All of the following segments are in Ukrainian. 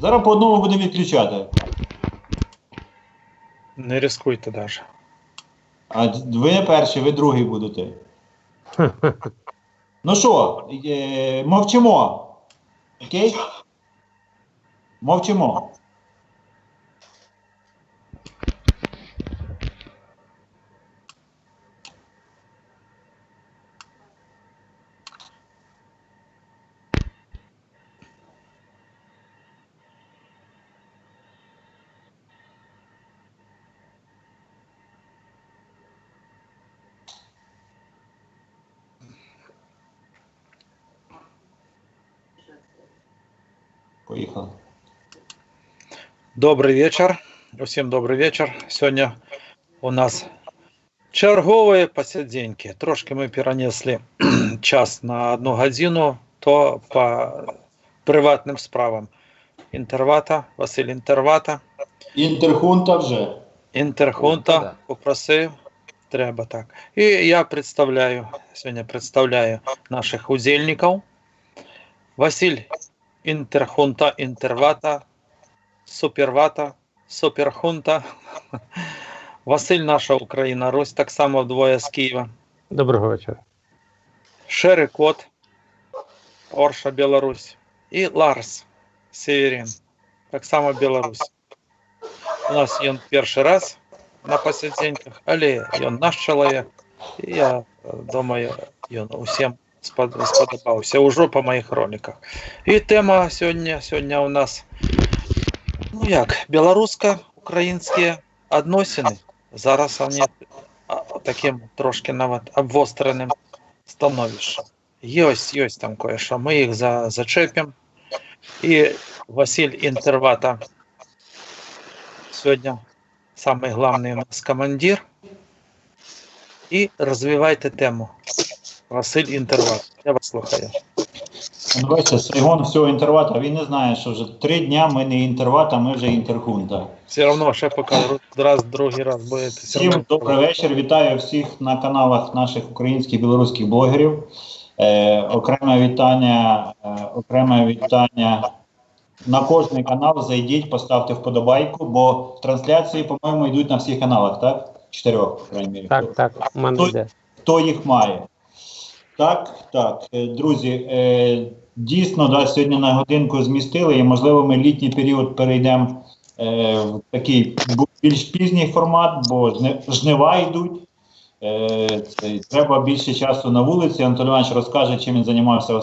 Зараз по одному будемо відключати. Не рискуйте навіть. А ви не перші, ви другий будете. Ну що, мовчимо. Окей? Мовчимо. Поїхали. Добрий вечір. Усім добрий вечір. Сьогодні у нас чергові посиденьки. Трошки ми перенесли час на 1 годину, то по приватним справам. Інтервата, Василь Інтервата. Інтерхунта вже. Інтерхунта попросив. Треба так. І я сьогодні представляю наших удільників. Василь Інтерхунта, Інтервата, Супервата, Суперхунта. Василь наша Україна, Русь, так само вдвоє з Києва. Доброго вечора. Шерикот, Орша, Білорусь. І Ларс Северин, так само Білорусь. У нас він перший раз на посиденьках, але він наш чоловік. І я думаю, він усім сподобався уже по моїх роликах. І тема сьогодні у нас, ну як, білорусько-українські відносини. Зараз вони таким трошки навіть обвостреним становищем. Є там кое-що. Ми їх зачепимо. І Василь Інтервата сьогодні самий головний у нас командир. І розвивайте тему. Василь Інтерват. Я вас слухаю. Ну, бачите, Сайгон всього інтервата, він не знає, що вже 3 дня ми не інтерват, а ми вже інтерхунта. Все одно, ще поки другий раз буде. Всім добрий вечір, вітаю всіх на каналах наших українських, білоруських блогерів. Окреме вітання на кожний канал, зайдіть, поставте вподобайку, бо трансляції, по-моєму, йдуть на всіх каналах, так? 4, по крайній мірі. Так, у мене йде. Хто їх має? Так, друзі, дійсно, да, сьогодні на годинку змістили, і, можливо, ми літній період перейдемо в такий більш пізній формат, бо жнива йдуть. Треба більше часу на вулиці. Антон Іванович розкаже, чим він займався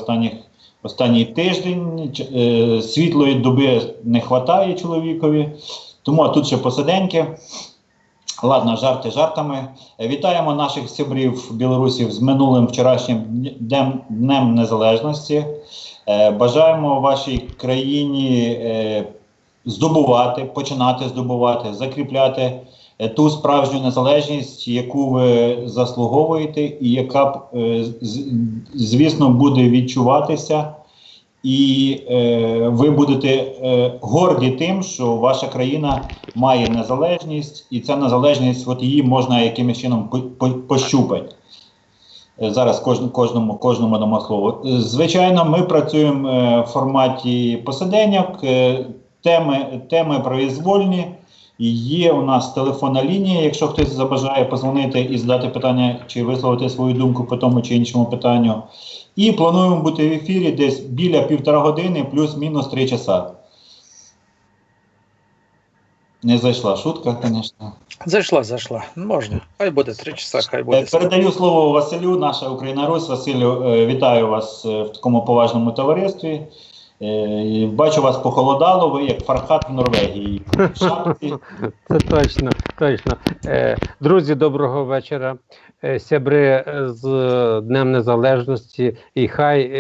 останній тиждень. Світлої доби не вистачає чоловікові, тому тут ще посиденьки. Ладно, жарти жартами. Вітаємо наших сябрів білорусів з минулим вчорашнім Днем Незалежності. Бажаємо вашій країні починати здобувати, закріпляти ту справжню незалежність, яку ви заслуговуєте і яка, звісно, буде відчуватися. І ви будете горді тим, що ваша країна має незалежність, і ця незалежність, от її можна якимось чином пощупати. Зараз кожному дамо слово. Звичайно, ми працюємо в форматі посиденьок, теми произвольні. Є у нас телефонна лінія, якщо хтось забажає позвонити і задати питання, чи висловити свою думку по тому чи іншому питанню. І плануємо бути в ефірі десь біля 1,5 години, плюс-мінус 3 часа. Не зайшла шутка, звісно. Зайшла. Можна. Хай буде 3 часа, хай буде. Передаю слово Василю, наша Україна Русь. Василю, вітаю вас в такому поважному товаристві. Бачу, вас похолодало, ви як Фархат в Норвегії. Це точно. Друзі, доброго вечора. Сябри з Днем Незалежності. І хай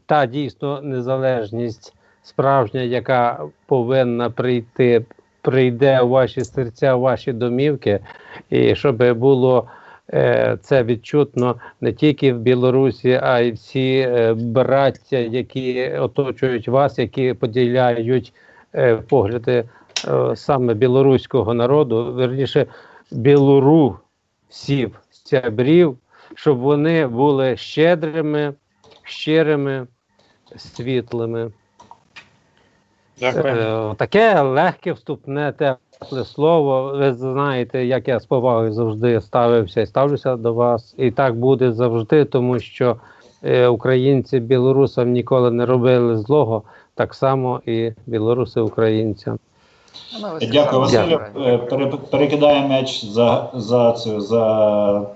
та дійсно незалежність справжня, яка повинна прийде у ваші серця, у ваші домівки, і щоб було це відчутно не тільки в Білорусі, а й всі браття, які оточують вас, які поділяють погляди саме білоруського народу, верніше білорусів, сябрів, щоб вони були щедрими, щирими, світлими. Дякую. Таке легке вступне тепле слово. Ви знаєте, як я з повагою завжди ставився і ставлюся до вас. І так буде завжди, тому що українці білорусам ніколи не робили злого, так само і білоруси українцям. Дякую, Василю. Перекидає м'яч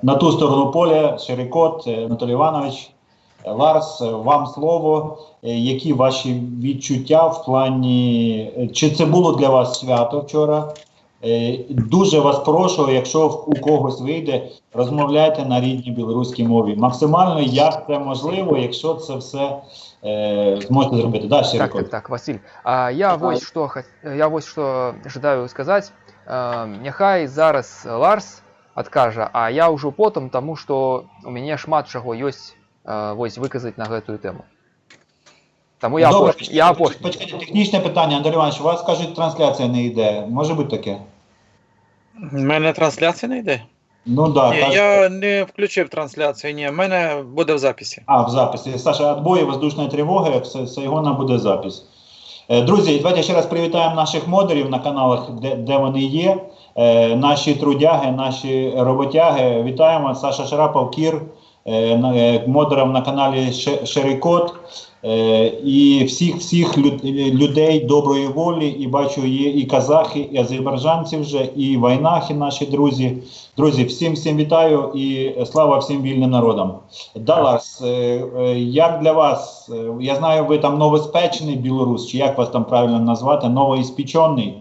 на ту сторону поля. Шерикот, Анатолій Іванович. Ларс, вам слово. Які ваші відчуття в плані, чи це було для вас свято вчора? Дуже вас прошу, якщо у когось вийде, розмовляйте на рідній білоруській мові. Максимально, як це можливо, якщо це все зможете зробити. Да, так, Василь. Я ось що жадаю сказати. Нехай зараз Ларс адкажа, а я ўжо потым, таму што у мяне шмат чаго ёсць вось выказаць на гэтую тэму. Тому я апошні. Почекайте, технічне питання, Андрій Іванович, у вас, кажуть, трансляція не йде. Може бути таке? У мене трансляція не йде? Ну так. Да, я не включив трансляцію, ні, в мене буде в записі. В записі. Саша, відбої воздушної тривоги, все його нам буде запис. Друзі, давайте ще раз привітаємо наших модерів на каналах, де вони є. Наші трудяги, наші роботяги. Вітаємо. Саша Шарапов, Кір, модером на каналі Шерикот. І всіх людей доброї волі, і бачу, є і казахи, і азербайджанці вже, і вайнахи наші друзі. Друзі, всім вітаю і слава всім вільним народам. Далас, як для вас, я знаю, ви там новоспечений білорус, чи як вас там правильно назвати, новоиспеченный?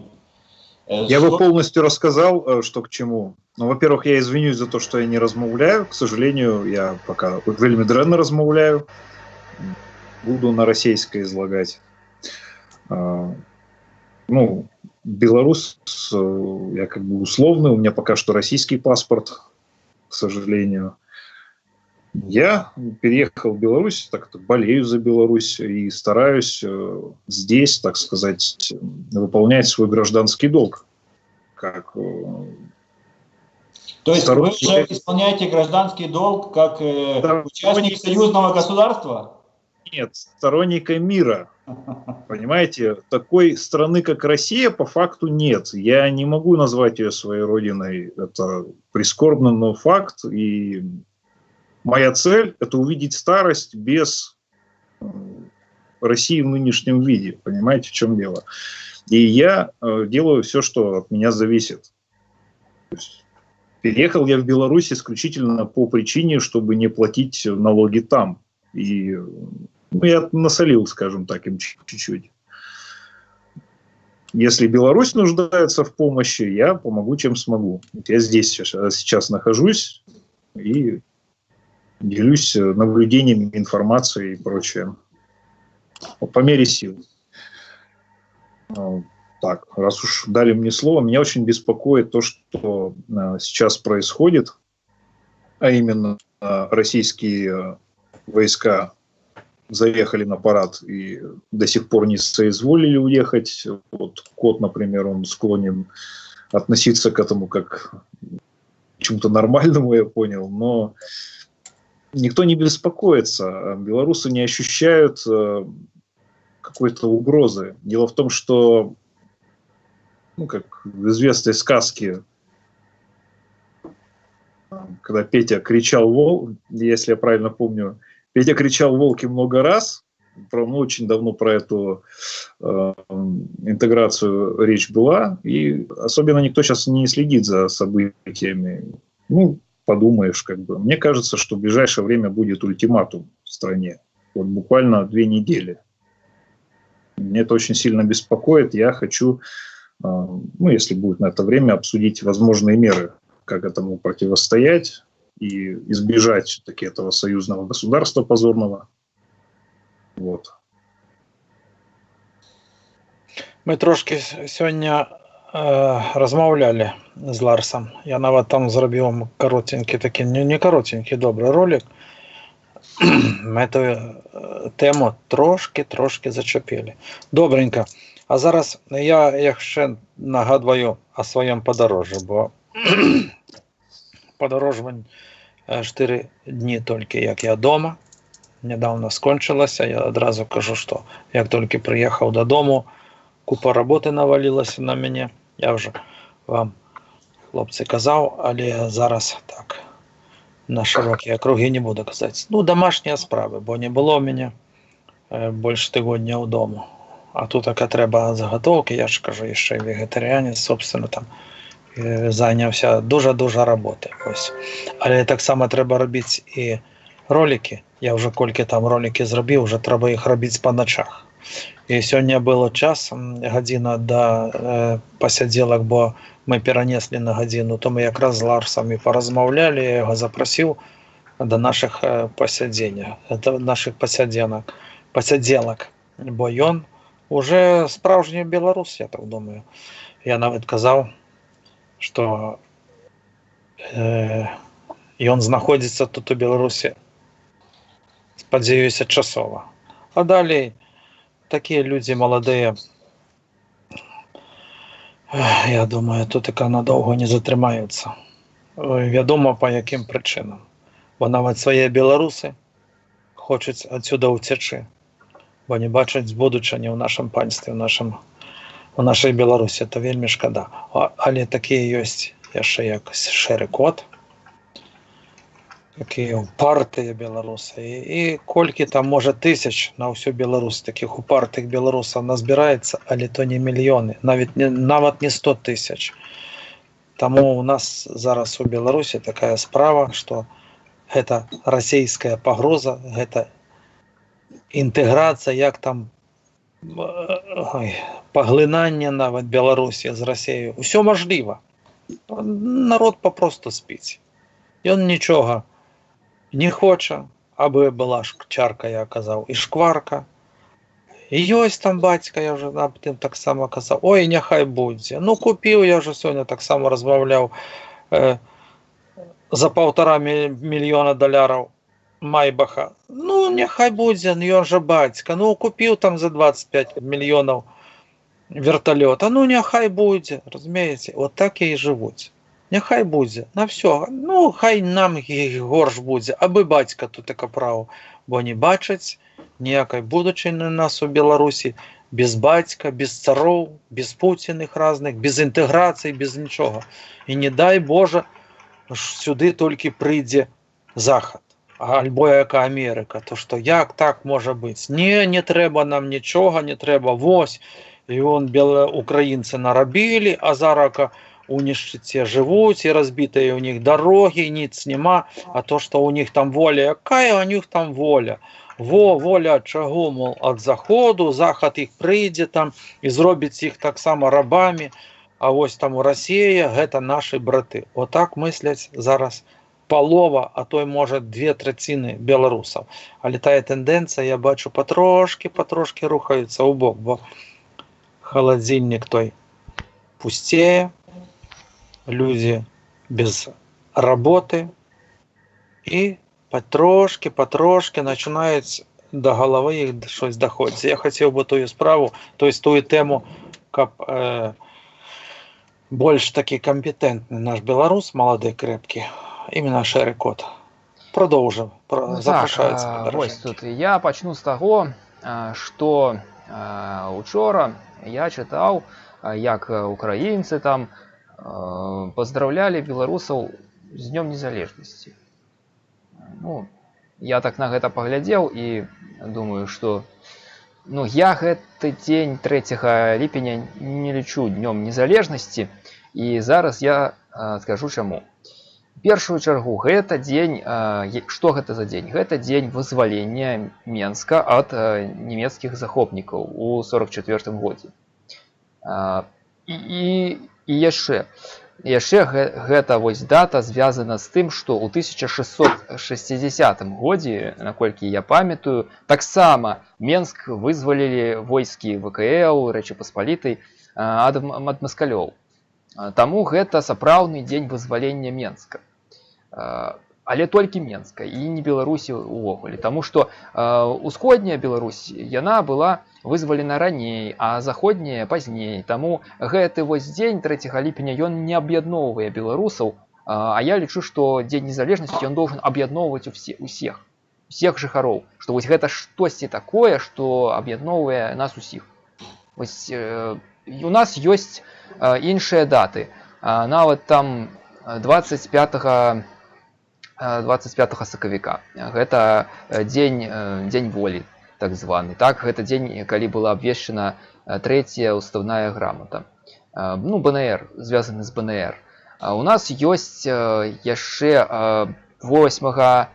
Я бы полностью рассказал, что к чему. Ну, во-первых, я извинюсь за то, что я не размовляю. К сожалению, я пока вельми дрэнно размовляю. Буду на российской излагать. Ну, белорус, я как бы условный, у меня пока что российский паспорт, к сожалению. Я переехал в Беларусь, так болею за Беларусь и стараюсь здесь, так сказать, выполнять свой гражданский долг. Как, то есть вы уже исполняете гражданский долг как участник союзного государства? Нет, сторонника мира. Понимаете, такой страны, как Россия, по факту нет. Я не могу назвать ее своей родиной. Это прискорбно, но факт. И моя цель – это увидеть старость без России в нынешнем виде. Понимаете, в чем дело? И я делаю все, что от меня зависит. То есть, переехал я в Беларусь исключительно по причине, чтобы не платить налоги там. И я насолил, скажем так, им чуть-чуть. Если Беларусь нуждается в помощи, я помогу, чем смогу. Я здесь сейчас нахожусь и делюсь наблюдениями, информацией и прочее. По мере сил. Так, раз уж дали мне слово, меня очень беспокоит то, что сейчас происходит, а именно российские войска заехали на парад и до сих пор не соизволили уехать. Вот Кот, например, он склонен относиться к этому как к чему-то нормальному, я понял, но никто не беспокоится, белорусы не ощущают какой-то угрозы. Дело в том, что, ну, как в известной сказке, когда Петя кричал, если я правильно помню, Петя кричал «волки» много раз, очень давно про эту интеграцию речь была, и особенно никто сейчас не следит за событиями. Ну, подумаешь, как бы. Мне кажется, что в ближайшее время будет ультиматум в стране. Вот буквально 2 недели. Мне это очень сильно беспокоит. Я хочу, ну, если будет на это время, обсудить возможные меры, как этому противостоять и избежать все-таки этого союзного государства позорного. Вот. Ми трошки сьогодні розмовляли з Ларсом. Я навіть там зробив коротенький такий, не коротенький, добрий ролик. Ми ту тему трошки зачепили. Добренько. А зараз я ще нагадую о своєму подорожі, бо подорожувань 4 дні тільки, як я вдома. Недавно скончилося. Я одразу кажу, що як тільки приїхав додому, купа роботи навалилася на мене. Я вже вам, хлопці, казав, але зараз так, на широкі округи не буду казати. Ну, домашні справи, бо не було в мене більше тижня вдома. А тут така треба заготовки, я ж кажу, ще й вегетаріанець, собственно, там зайнявся дуже-дуже роботи. Ось. Але так само треба робити і ролики. Я вже кілька там ролики зробив, вже треба їх робити по ночах. І сьогодні було час, година до посиділок, бо ми перенесли на годину, то ми якраз з Ларсом і порозмовляли, я його запросив до наших посиділок, бо він уже справжній білорус, я так думаю. Я навіть казав, що він знаходиться тут у Білорусі, сподіваюся, часово. А далі такі люди молоді, я думаю, тут і надовго не затримаються. Відомо по яким причинам. Бо навіть свої білоруси хочуть відсюди втечі, бо не бачать будучині в нашому панстві, в нашій Білорусі. Це вельми шкода. Але такі є ще як Шерий Кот, такі упарті білоруси. І кілька там, може, тисяч на всю Білорусь таких упартих білорусів назбирається, але то не мільйони, навіть не 100 тисяч. Тому у нас зараз у Білорусі така справа, що це російська погроза, це інтеграція, як там поглинання навіть Білорусі з Росією. Все можливо. Народ попросту спить. Він нічого не хоче, аби була чарка, я казав, і шкварка. І ось там батька, я вже над тим так само казав, ой, нехай буде. Ну, купив, я вже сьогодні так само розмовляв, за $1,5 мільйона Майбаха. Ну, нехай буде, він же батька. Ну, купив там за 25 мільйонів вертольота. Ну, нехай буде, розумієте? От так і живуть. Нехай буде, на все. Ну, хай нам горш буде, аби батька тут таке право. Бо не бачать ніякої будучини нас у Білорусі, без батька, без царів, без путіних різних, без інтеграції, без нічого. І не дай Боже, сюди тільки прийде Захід, або яка Америка, то що як так може бути? Ні, не треба нам нічого, не треба вось, і українці наробили, а зараз у нищеті живуть, і розбиті у них дороги, ніц нема, а то, що у них там воля, яка у них там воля? Воля чого, мол, від Заходу, Захід їх прийде там і зробить їх так само рабами, а ось там у Росії, це наші брати. Отак мислять зараз полова, а то й може 2/3 білорусів. Але та тенденція, я бачу, потрошки рухається у бок, бо холодильник той пустеє, люди без роботи і потрошки починають до голови їх щось доходити. Я хотів би ту справу, ту тему, як більш такий компетентний наш білорус, молодий, крепкий, іменно Шерий Кот. Продовжив. Запрошується. Ось тут я почну з того, що учора я читав, як українці там поздравляли білорусів з Днем Незалежності. Ну, я так на гэта паглядзеў і думаю, што я гэты дзень 3 ліпеня не лічу Днём Незалежнасці, і зараз я скажу чаму. В першую чаргу гэта дзень, што гэта за дзень? Гэта дзень вызвалення Менска ад нямецкіх захопнікаў у 1944 годзе. І яшчэ гэта вось дата звязана з тым, што ў 1660 годзе, наколькі я памятаю, таксама Менск вызвалілі войскі ВКЛ Рэчы Паспалітай ад маскалёў. Таму гэта сапраўдны дзень вызвалення Менска. Але толькі Менска і не Беларусі ўвогуле, таму што усходняя Беларусь, яна была вызвалена раней, а заходняя пазней. Таму гэты вось дзень 3 ліпеня ён не аб'ядноўвае беларусаў, а я лічу, што дзень незалежнасці ён должен аб'ядноўваць усіх жыхароў, што вось гэта штосьці такое, што аб'ядноўвае нас усіх. Вось, у нас ёсць іншыя даты. Нават там 25 сакавіка. Гэта дзень волі, так званы. Так, гэта дзень, калі была абвешчана трэцяя уставная грамота. Ну, БНР, звязаны з БНР. У нас ёсць яшчэ 8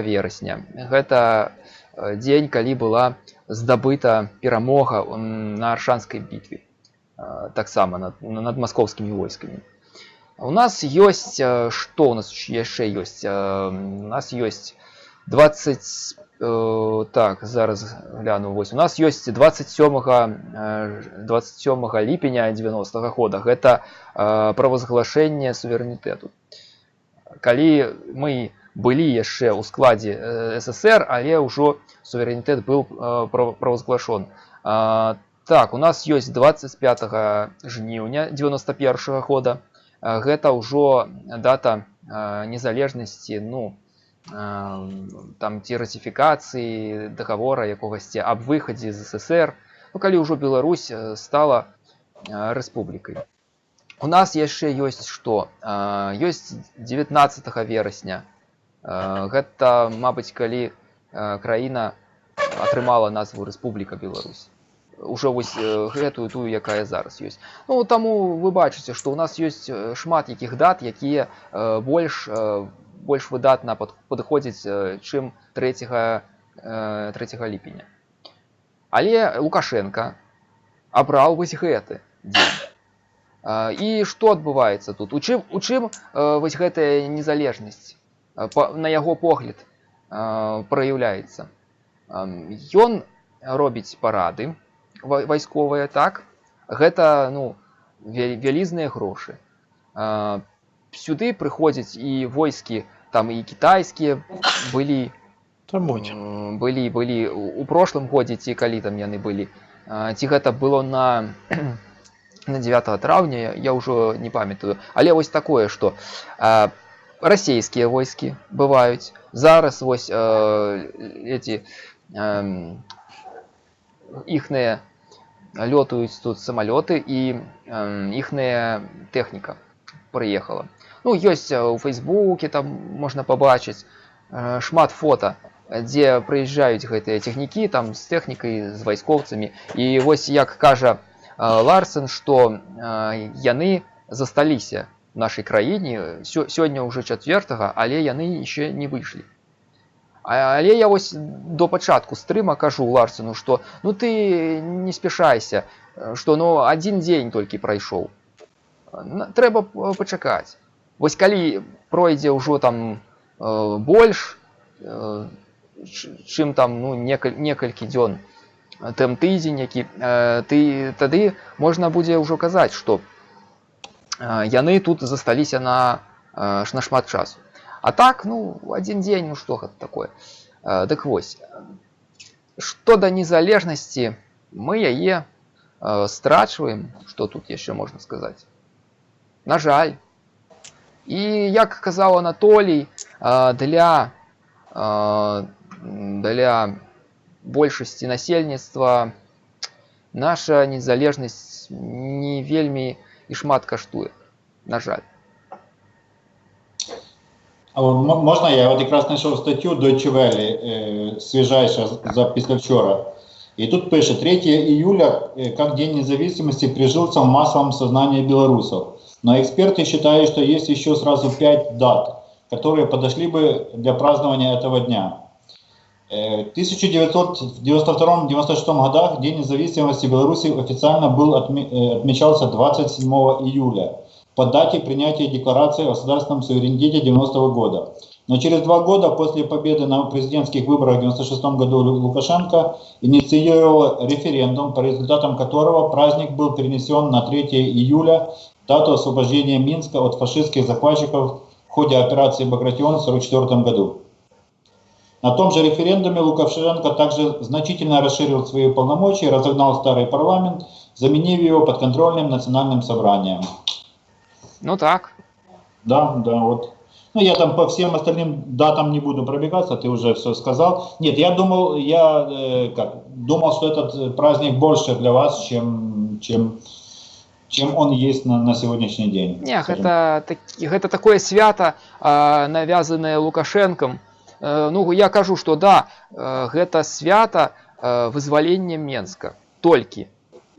верасня. Гэта дзень, калі была здабыта перамога на Аршанскай бітве. Таксама над маскоўскімі войскамі. У нас ёсць, што у нас яшчэ ёсць? У нас ёсць 20, так, зараз гляну, вось. У нас ёсць 27 ліпеня 90-го года. Гэта правазглашэнне суверэнітэту. Калі мы былі яшчэ ў складзе СССР, але ўжо суверэнітэт быў правазглашон. Так, у нас ёсць 25 жніўня 91-го года. Гэта ўжо дата незалежнасці, ну, там ці ратыфікацыі дагавора якогасьці аб выхадзе з СССР, ну, калі ўжо Беларусь стала рэспублікай. У нас яшчэ ёсць што? Ёсць 19 верасня. Гэта, мабыць, калі краіна атрымала назву Рэспубліка Беларусь. Ужо вось гэтую, тую, якая зараз ёсць. Ну, таму вы бачыце, што ў нас ёсць шмат якіх дат, якія больш выдатна падыходзяць, чым 3 ліпеня. Але Лукашенко абраў вось гэты дзень. І што адбываецца тут? У чым вось гэтая незалежнасць, на яго погляд, праяўляецца? Ён робіць парады вайсковыя, так? Гэта, ну, вялізныя грошы. Сюды прыходзяць і войскі, там і кітайскія былі у прошлым годзе, ці калі там яны былі. Ці гэта было на 9 траўня, я ўжо не памятаю. Але вось такое, што расійскія войскі бываюць. Зараз вось іхныя лётаюць тут самалёты, і іхная тэхніка прыехала. Ну, ёсць у Фейсбуке, там можна пабачыць шмат фота, дзе прыязджаюць гэтыя цягнікі, там з тэхнікай, з вайскоўцамі. І вось як кажа Ларсен, што яны засталіся в нашай краіне, сёння ўжо 4-го, але яны яшчэ не выйшлі. Але я вось до пачатку стрыма кажу Ларсену, што ну ты не спяшайся, што ну адзін дзень толькі прайшоў. Трэба пачакаць. Вось калі пройдзе ўжо там больш, чым там ну некалькі дзён, там тыдзень які, тады можна будзе ўжо казаць, што яны тут засталіся на шмат часу. А так, ну, адзін дзень, ну што гэта такое? Дык вось, што да незалежнасці, мы яе страчваем, што тут яшчэ можна сказаць? На жаль. І, як казаў Анатолій, для большасці насельніцтва наша незалежнасць не вельмі і шмат каштуе. На жаль. Можна я от якраз знайшов статтю Deutsche Welle, свіжайша за післявчора. И тут пишет: 3 июля, как День независимости, прижился в массовом сознании белорусов. Но эксперты считают, что есть еще сразу 5 дат, которые подошли бы для празднования этого дня. В 1992-1996 годах День независимости Беларуси официально отмечался 27 июля. По дате принятия декларации о государственном суверенитете 90-го года. Но через 2 года после победы на президентских выборах в 96 году Лукашенко инициировал референдум, по результатам которого праздник был перенесен на 3 июля, дату освобождения Минска от фашистских захватчиков в ходе операции «Багратион» в 1944 году. На том же референдуме Лукашенко также значительно расширил свои полномочия и разогнал старый парламент, заменив его подконтрольным национальным собранием. Ну так. Да, вот. Ну, я там по всем остальным датам не буду пробегаться, ты уже все сказал. Нет, я думал, думал, что этот праздник больше для вас, чем он есть на сегодняшний день. Не, гэта такое свято, навязанное Лукашенком. Ну, я кажу, что да, гэта свято вызвалення Менска толькі.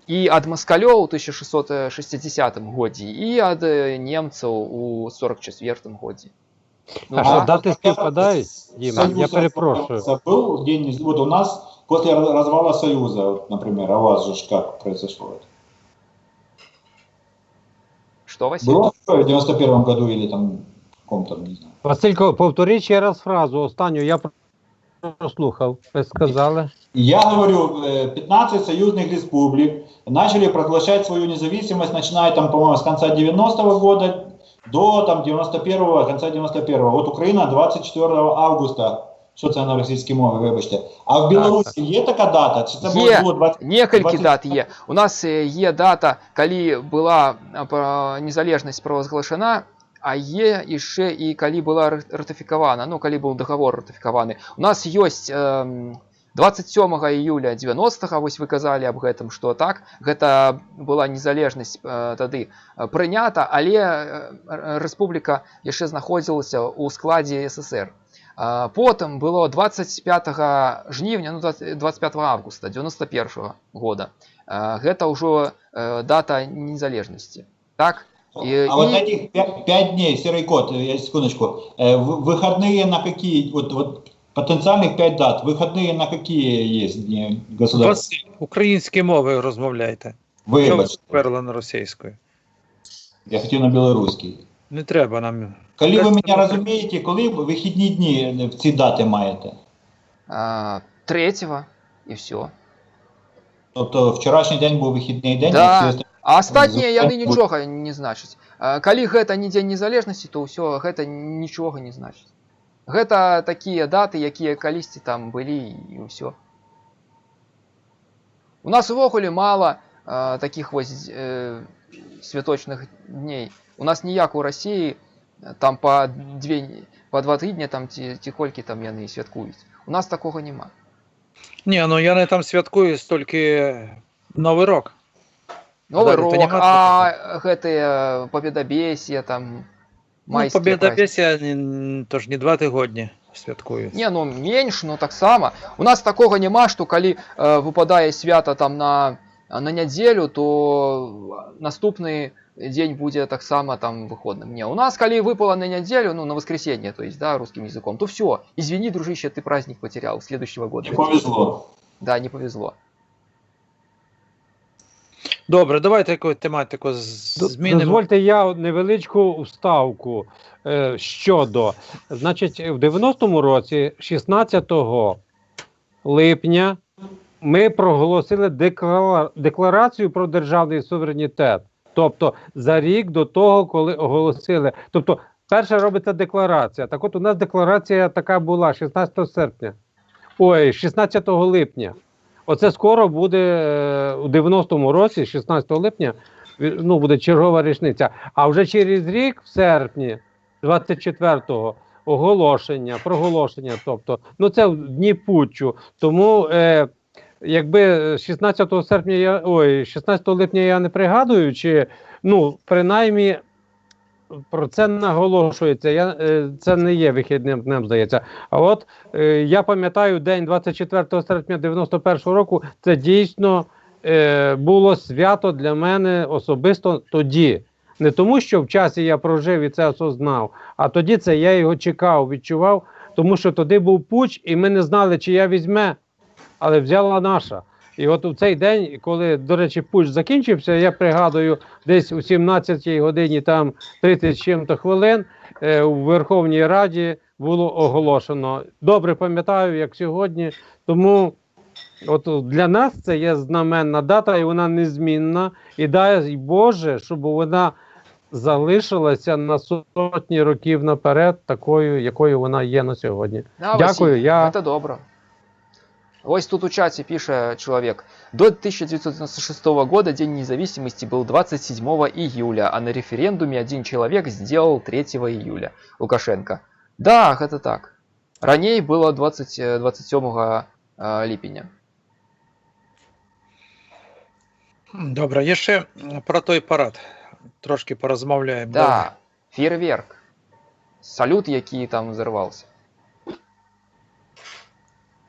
І ад маскалёў у 1660 годзе, і ад немцаў у 44 годзе. Ну, А що дати співпадають, Діма? Я перепрошую. Забыл день, вот у нас после развала Союза, вот, например, а у вас же как произошло это? Что, Василий? Было в 91 году или там в каком-то, не знаю. Василько, повтори ще раз фразу останню, я прослухав. Ви сказали? Я говорю, 15 союзных республик начали провозглашать свою независимость, начиная там, по-моему, с конца 90-го года до там 91-го, конца 91-го. Вот Украина 24 августа, що це на російській мові, вибачте. А в Білорусі є така дата? Чи це було 20... Некалькі дат є. У нас є дата, калі была незалежнасць правазглашана, а є яшчэ і калі была ратыфікавана, ну, калі быў дагавор ратыфікаваны. У нас ёсць 27 июля 90-го, вось вы казалі аб гэтым, што так, гэта была незалежнасць тады прынята, але рэспубліка яшчэ знаходзілася ў складзе СССР. Потым было 25 жнівня, ну 25 августа 91 года. Гэта ўжо дата незалежнасці. Так? Вот этих 5 дней, серый кот, я секундочку, выходные на какие, вот потенциальных 5 дат, выходные на какие есть дни государства? Українською мовою розмовляйте. Вибачте. Перла на російською. Я хотів на білоруській. Не треба нам. Коли ви мене розумієте, коли вихідні дні в ці дати маєте? 3-го і все. Тобто вчорашній день був вихідний день, да. А астатнія яны нічога не значаць. Калі гэта не дзень незалежнасці, то ўсё гэта нічога не значыць. Гэта такія даты, якія калісьці там былі і ўсё. У нас увогуле мала таких вось святочных дней. У нас ніяк у Расіі там по 2 тыдня там ці колькі там яны святкуюць. У нас такога няма. Не, ну яны там святкуюць толькі Новы рок. Новый рок, а гэтые Победобесие там, майские Победобесие тоже не 2 тыдні святкуюць. Не, ну менш, ну таксама. У нас такога няма, што калі выпадае свята там на нядзелю, то наступны дзень будзе таксама там выходным. Не, у нас калі выпало на нядзелю, ну на воскресенье, то есть, да, русским языком, то все. Извини, дружище, ты праздник потерял следующего года. Не повезло. Да, не повезло. Добре, давайте якусь тематику змінимо. Дозвольте я невеличку вставку щодо. Значить, в 90-му році, 16 липня, ми проголосили декларацію про державний суверенітет. Тобто, за рік до того, коли оголосили. Тобто, перша робиться декларація. Так от у нас декларація така була 16 липня. Оце скоро буде у 90-му році, 16 липня, ну, буде чергова річниця. А вже через рік, в серпні, 24-го, проголошення, тобто, ну це в дні путчу. Тому, якби 16 липня я не пригадую, чи, ну, принаймні, про це наголошується, це не є вихідним днем, здається. А от я пам'ятаю день 24 серпня 91-го року, це дійсно було свято для мене особисто тоді. Не тому, що в часі я прожив і це осознав, а тоді це я його чекав, відчував, тому що тоді був путч, і ми не знали, чия візьме, але взяла наша. І от у цей день, коли, до речі, путч закінчився, я пригадую, десь у 17-й годині, там 30 з чим-то хвилин, у Верховній Раді було оголошено. Добре пам'ятаю, як сьогодні. Тому от для нас це є знаменна дата, і вона незмінна. І дай Боже, щоб вона залишилася на сотні років наперед, такою, якою вона є на сьогодні. Да, дякую. Василь, це добре. Ось тут у чате пишет человек. До 1996 года День независимости был 27 июля, а на референдуме один человек сделал 3 июля. Лукашенко. Да, это так. Ранее было 27 липня. Добре, є ще про той парад. Трошки порозмовляємо. Да, фейерверк. Салют, який там взорвался.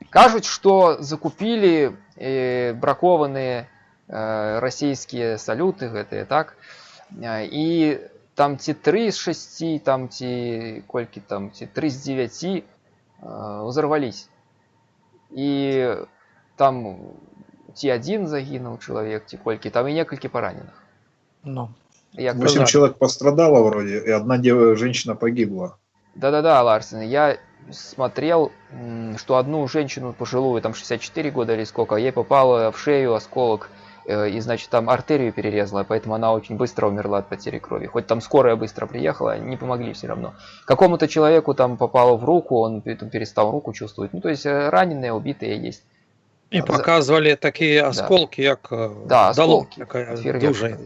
Кажуть, что закупили бракованные российские салюты, гэтые, так? И там ті 3 з 6, там ті, колькі там, ті 3 з 9 взорвались. И там ті 1 загинул человек, ті колькі, там и несколько пораненых. Ну. Як 8 да. человек пострадало вроде, и одна женщина погибла. Да-да-да, Ларсен, я смотрел, что одну женщину пожилую, там 64 года или сколько, ей попало в шею осколок, и, значит, там артерию перерезала, поэтому она очень быстро умерла от потери крови. Хоть там скорая быстро приехала, не помогли все равно. Какому-то человеку там попало в руку, он перестал руку чувствовать. Ну, то есть раненые, убитые есть. І показували такі осколки, як Да, дало, осколки. дуже,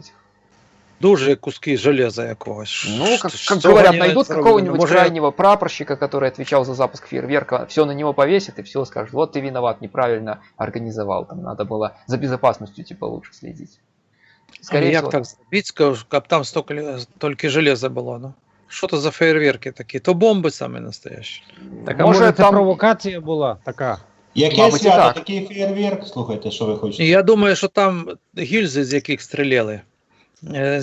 дуже куски железа якогось. Ну, как говорят, найдут какого-нибудь крайнего прапорщика, который отвечал за запуск фейерверка, все на него повесит и все скажет, вот ты виноват, неправильно организовал, там надо было за безопасностью типа лучше следить. Скорее всего. Як так зробити, щоб там тільки железа було, ну? Що то за фейерверки такі? То бомби саме настоящі. Так, а може це там провокація була така? Яке Мабуть, свято, так. такий фейерверк? Слухайте, що ви хочете? Я думаю, що там гільзи, з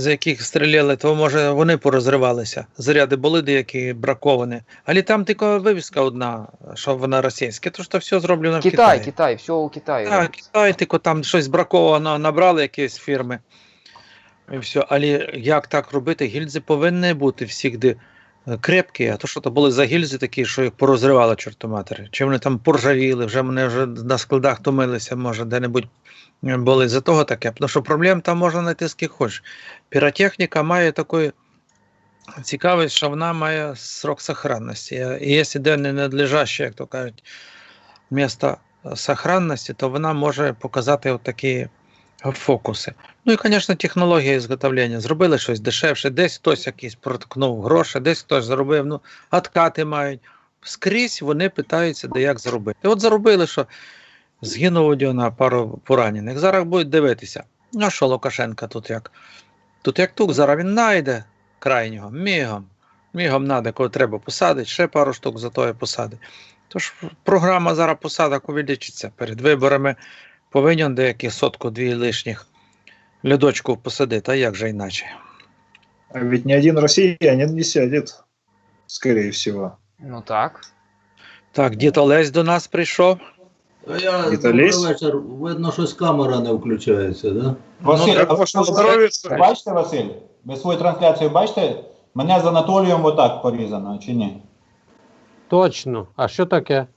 яких стріляли, то може вони порозривалися. Заряди були деякі браковані. Але там тільки вивіска одна, що вона російська, то що все зроблено в Китаї. Китай, все у Китаю. Так, Китай, тільки там щось браковано набрали якісь фірми. І все. Але як так робити? Гільзи повинні бути завжди крепкі, а то що то були за гільзи такі, що їх порозривали чортоматери. Чи вони там поржавіли, вони вже на складах томилися, може, де-небудь були за того таке. Тому що проблем там можна знайти скільки хочеш. Піротехніка має таку цікавість, що вона має срок сохранності. І якщо де не надлежаще, як то кажуть, місто сохранності, то вона може показати отакі фокуси. Ну і, звісно, технологія ізготовлення. Зробили щось дешевше, десь хтось якийсь проткнув гроші, десь хтось зробив, ну, откати мають. Скрізь вони питаються, де як зробити. І от зробили, що згинув у на пару поранених. Зараз будуть дивитися. Ну що Лукашенка тут як? Тут як тук, зараз він знайде крайнього, мігом. Мігом треба, коли треба посадити, ще пару штук за тої посадить. Тож програма зараз посадок увеличиться. Перед виборами повинен деяких 100-2 лишніх льодочків посадити, а як же іначе? А ведь ни один россиянин не сядет, скорее всего. Ну так. Так, дід Олесь до нас прийшов. Добрий вечір. Видно, щось камера не включається, да? Василь, як ваше здоров'я? бачите, Василь? Ви свою трансляцію бачите? Мене з Анатолієм отак порізано, чи ні? Точно. А що таке?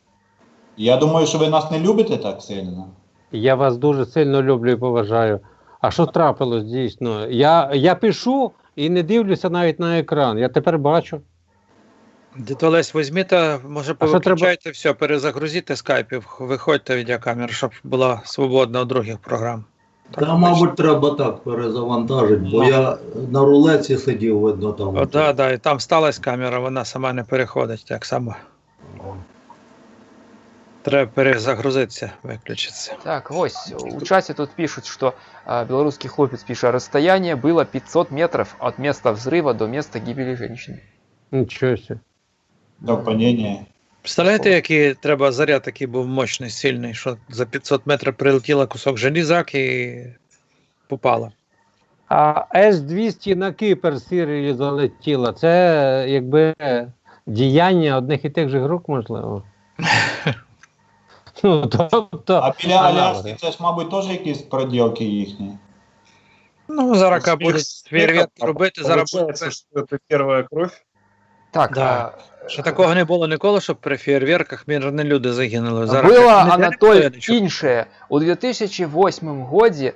Я думаю, що ви нас не любите так сильно. Я вас дуже сильно люблю і поважаю. А що трапилось дійсно? Я пишу і не дивлюся навіть на екран. Я тепер бачу. Дід Олесь, візьміть, може повиключайте все, перезагрузіть скайпів, виходьте відеокамеру, щоб була свободна у других програм. Та, мабуть, треба так перезавантажити, бо я на рулеці сидів, видно там. О, да, і там сталася камера, вона сама не переходить, так само. Треба перезагрузитися, виключитися. Так, ось, у чате тут пишут, что белорусский хлопец пишет, расстояние было 500 метров от места взрыва до места гибели женщины. Нічого себе. До падіння. Представляєте, який треба заряд, такий був мощний, сильний, що за 500 метрів прилетіло кусок желізак і попало. А С-200 на Кіпр Сирії залетіло. Це якби діяння одних і тих же груп, можливо. Ну, тобто, А біля Аляски це ж, мабуть, теж якісь проділки їхні. Ну, зараз будуть фейерверк робити, зараз Получается, буде. что это первая кровь. Так, Да. Що такого не було ніколи, щоб при фейерверках мирні люди загинули. Зараз было, ніде не Анатоль, буде нічого. інше. У 2008 году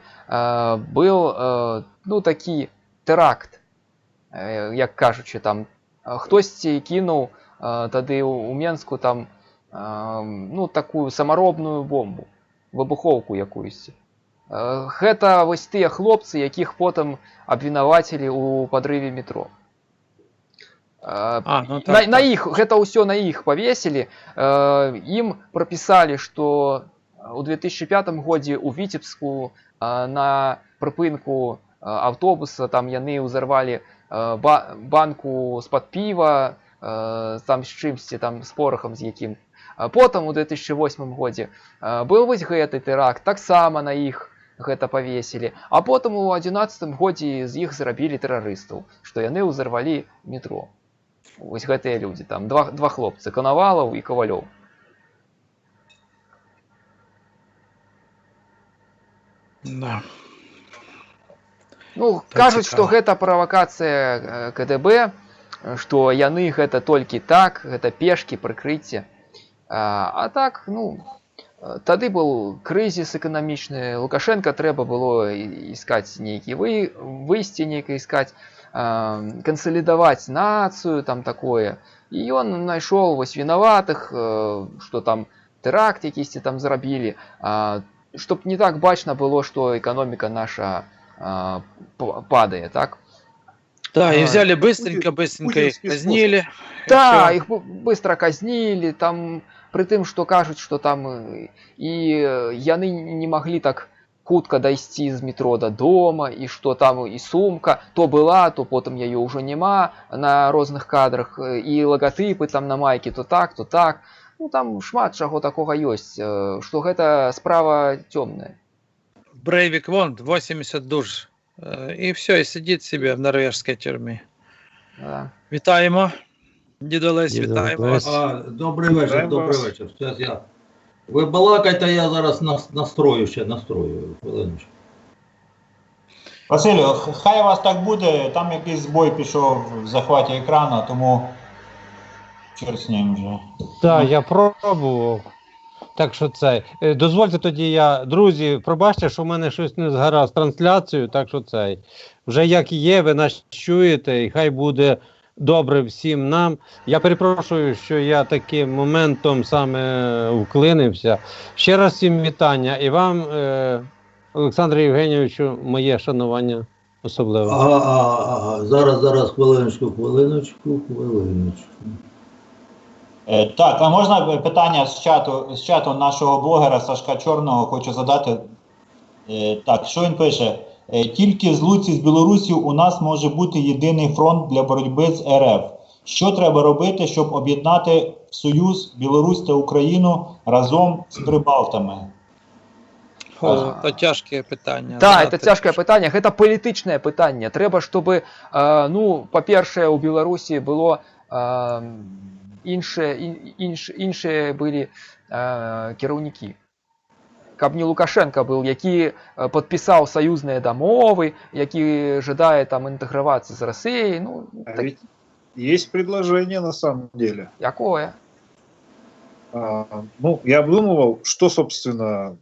был, ну, такий теракт, як кажучи, там, хтось кинув тоді у Менську там ну, такую самаробную бомбу, выбуховку якуюсь. Гэта вось тыя хлопцы, якіх потым абвінавацілі ў падрыве метро. На іх, гэта ўсё на іх павесілі. Ім прапісалі, што у 2005 годзе ў Віцебску на прыпынку аўтобуса там яны ўзарвалі банку з-пад піва, там з чымсьці, там з порахам з якім. Потым у 2008 годзе быў вось гэты тэракт, таксама на іх гэта павесілі. А потым у 2011 годзе з іх зрабілі тэрарыстаў, што яны ўзарвалі метро. Вось гэтыя людзі, там два хлопцы, Коновалов і Ковалёв. Да. Ну, кажуць, што гэта правакацыя КДБ, што яны гэта толькі так, гэта пешкі, прыкрыцце. А так, ну, тады быў крызіс эканамічны, Лукашенко трэба было іскаць нейкі выйсце, нейкае іскаць, кансалідаваць нацыю, там такое. І ён знайшоў вось вінаватых, што там тэракт якісьці там зрабілі, чтоб не так бачна было, што эканоміка наша падае, так? Да, и взяли быстренько их казнили. Да, их быстро казнили, там, при тым, что кажуць, что там и яны не могли так хутка дайсці з метро до дома, и что там и сумка то была, то потом яе ўжо няма на розных кадрах, и логотипы там на майке то так, то так. Ну, там шмат чаго такога ёсць, што гэта справа цёмная. Брейвик вон, 80 душ. И все, и сидит себе в норвежской тюрьме. Да. Вітаємо. Дідо Лесь, вітаємо. Добрий вечір, добрий вечір. Зараз я. Ви балакайте, я зараз настрою хвилиночку. Василю, хай у вас так буде, там якийсь збой пішов в захваті екрану, тому чорт з ним вже. Так, я пробував. Так що це. Дозвольте тоді друзі, пробачте, що в мене щось не згара з трансляцією, так що це. Вже як є, ви нас чуєте, і хай буде добре всім нам. Я перепрошую, що я таким моментом саме вклинився. Ще раз всім вітання. І вам, Олександру Євгенійовичу, моє шанування особливо. Зараз, хвилиночку. Так, а можна питання з чату нашого блогера Сашка Чорного хочу задати. Так, що він пише? Тільки в злуці з Білорусі у нас може бути єдиний фронт для боротьби з РФ. Що треба робити, щоб об'єднати в союз Білорусь та Україну разом з Прибалтами? Это тяжкие питання. Да, это тяжкое питання, гэта палітычнае пытанне. Трэба, чтобы, ну, па-першае, у Беларусі было іншыя былі кіраўнікі. Каб не Лукашенко был, які подписал союзные домовы, які жадае там интегрироваться с Россией. Ну, так... ведь есть предложение на самом деле. Какое? Ну, я обдумывал, что, собственно,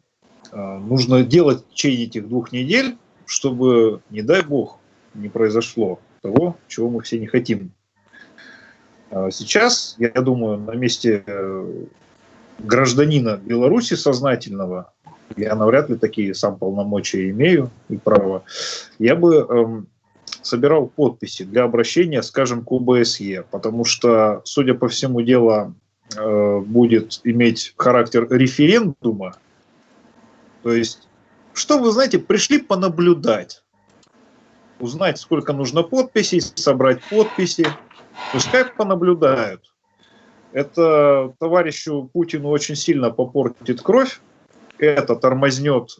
нужно делать в течение этих 2 недель, чтобы, не дай бог, не произошло того, чего мы все не хотим. Сейчас, я думаю, на месте гражданина Беларуси сознательного, я навряд ли такие сам полномочия имею и право, я бы собирал подписи для обращения, скажем, к ОБСЕ, потому что, судя по всему, дело будет иметь характер референдума. То есть, что вы знаете, пришли понаблюдать, узнать, сколько нужно подписей, собрать подписи, пускай понаблюдают. Это товарищу Путину очень сильно попортит кровь, это тормознет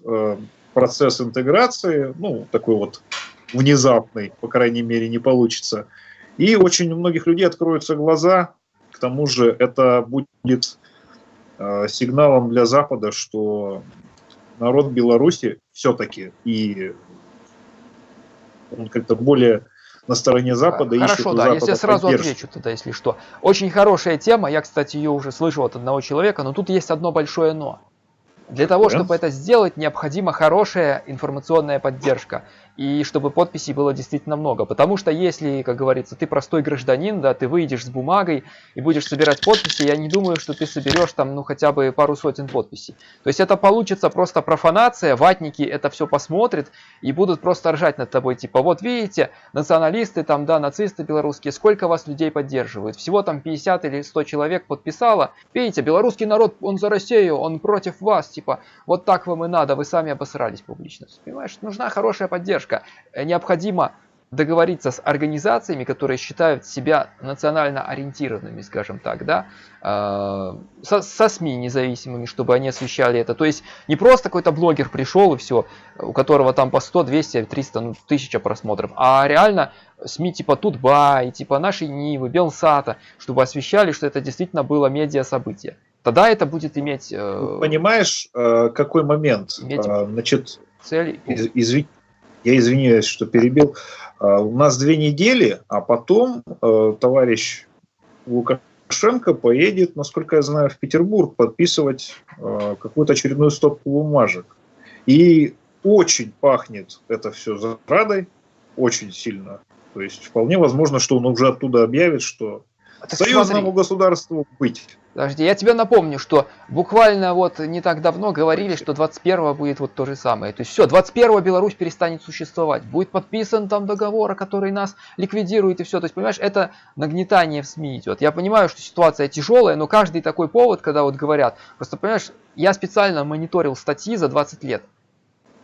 процесс интеграции, ну, такой вот внезапный, по крайней мере, не получится. И очень у многих людей откроются глаза, к тому же это будет сигналом для Запада, что народ Беларуси все-таки, и он как-то более на стороне Запада. Хорошо, да, если я сразу отвечу тогда, если что. Очень хорошая тема, я, кстати, ее уже слышал от одного человека, но тут есть одно большое «но». Для того, чтобы это сделать, необходима хорошая информационная поддержка. и чтобы подписей было действительно много. Потому что если, как говорится, ты простой гражданин, да, ты выйдешь с бумагой и будешь собирать подписи, я не думаю, что ты соберешь там, ну, хотя бы пару сотен подписей. То есть это получится просто профанация, ватники это все посмотрят и будут просто ржать над тобой, типа, вот видите, националисты там, да, нацисты белорусские, сколько вас людей поддерживают? Всего там 50 или 100 человек подписало. Видите, белорусский народ, он за Россию, он против вас, типа, вот так вам и надо, вы сами обосрались публично. Понимаешь, нужна хорошая поддержка. Необходимо договориться с организациями, которые считают себя национально ориентированными, скажем так, да, со СМИ независимыми, чтобы они освещали это. То есть не просто какой-то блогер пришел и все, у которого там по 100, 200, 300, ну, 1000 просмотров, а реально СМИ типа Тутбай, типа нашей Нивы, Белсата, чтобы освещали, что это действительно было медиа-событие. Тогда это будет иметь... Понимаешь, какой момент? Значит, цель. Я извиняюсь, что перебил. У нас 2 недели, а потом товарищ Лукашенко поедет, насколько я знаю, в Петербург подписывать какую-то очередную стопку бумажек. И очень пахнет это все зрадой, очень сильно. То есть вполне возможно, что он уже оттуда объявит, что Так союзному государству быть. Подожди, я тебе напомню, что буквально вот не так давно говорили, что 21-го будет вот то же самое. То есть все, 21-го Беларусь перестанет существовать. Будет подписан там договор, который нас ликвидирует и все. То есть, понимаешь, это нагнетание в СМИ идет. Я понимаю, что ситуация тяжелая, но каждый такой повод, когда вот говорят, просто понимаешь, я специально мониторил статьи за 20 лет.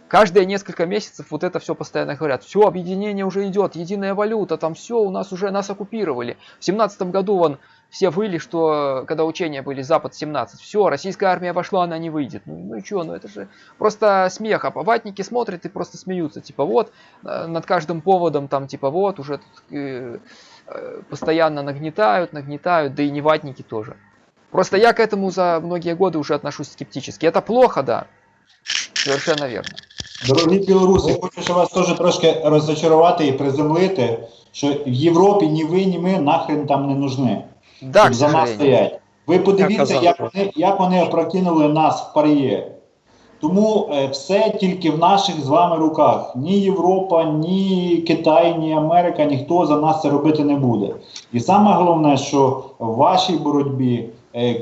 Каждые несколько месяцев вот это все постоянно говорят. Все, объединение уже идет, единая валюта, там все, у нас уже нас оккупировали. В 17 году вон все выли, что когда учения были Запад-17, все, российская армия вошла, она не выйдет. Ну и что, ну это же просто смех. А ватники смотрят и просто смеются. Типа вот, над каждым поводом там типа вот, уже тут, постоянно нагнетают, да и не ватники тоже. Просто я к этому за многие годы уже отношусь скептически. Это плохо, да, совершенно верно. Дорогі білоруси, хочу ще вас теж трошки розчарувати і приземлити, що в Європі ні ви, ні ми нахрен там не нужны. Да, щоб за нас стоять. Ви подивіться, як вони опрокинули нас в пар'є. Тому все тільки в наших з вами руках. Ні Європа, ні Китай, ні Америка, ніхто за нас це робити не буде. І саме головне, що в вашій боротьбі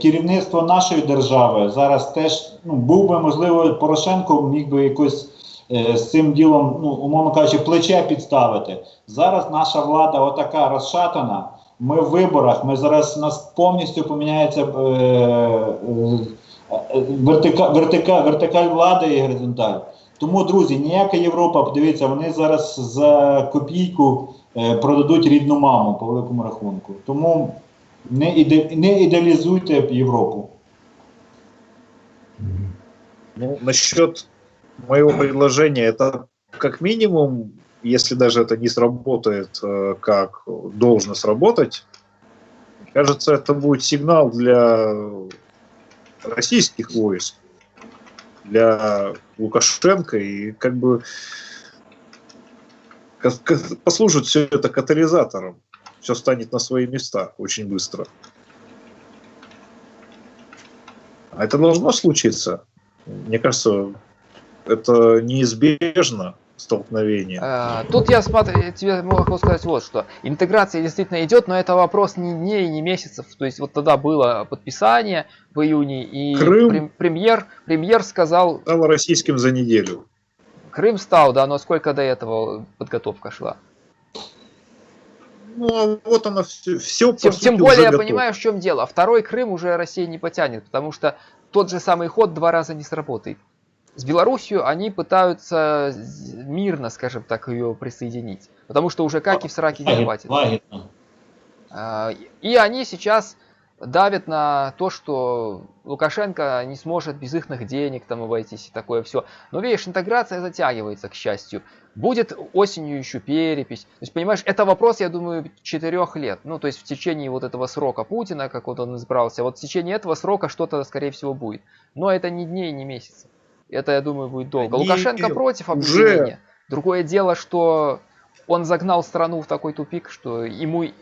керівництво нашої держави зараз теж, був би, можливо, Порошенко міг би якось з цим ділом, умовно кажучи, плече підставити. Зараз наша влада отака розшатана, ми в виборах, у нас повністю поміняється вертикаль влади і горизонталь. Тому, друзі, ніяка Європа, подивіться, вони зараз за копійку продадуть рідну маму по великому рахунку. Тому не ідеалізуйте Європу. Ну, насчет моего предложения, это как минимум, если даже это не сработает, как должно сработать, кажется, это будет сигнал для российских войск, для Лукашенко, и как бы послужит все это катализатором. Все станет на свои места очень быстро. А это должно случиться. Мне кажется, это неизбежно столкновение. Тут я тебе могу сказать вот что. Интеграция действительно идет, но это вопрос не дней, не месяцев. То есть вот тогда было подписание в июне, и премьер сказал... Стало российским за неделю. Крым стал, да, но сколько до этого подготовка шла? Ну, вот оно все Тем более, я понимаю, в чем дело. Второй Крым уже Россия не потянет, потому что тот же самый ход 2 раза не сработает. С Белоруссией они пытаются мирно, скажем так, ее присоединить. Потому что уже как и в сраке не хватит. И они сейчас давят на то, что Лукашенко не сможет без их денег там обойтись и такое все. Но видишь, интеграция затягивается, к счастью. Будет осенью еще перепись. То есть, понимаешь, это вопрос, я думаю, 4 лет. Ну, то есть в течение вот этого срока Путина, как вот он избрался, вот в течение этого срока что-то, скорее всего, будет. Но это не дней, не месяцев. Это, я думаю, будет долго. Лукашенко против объединения. Другое дело, что он загнал страну в такой тупик, что ему и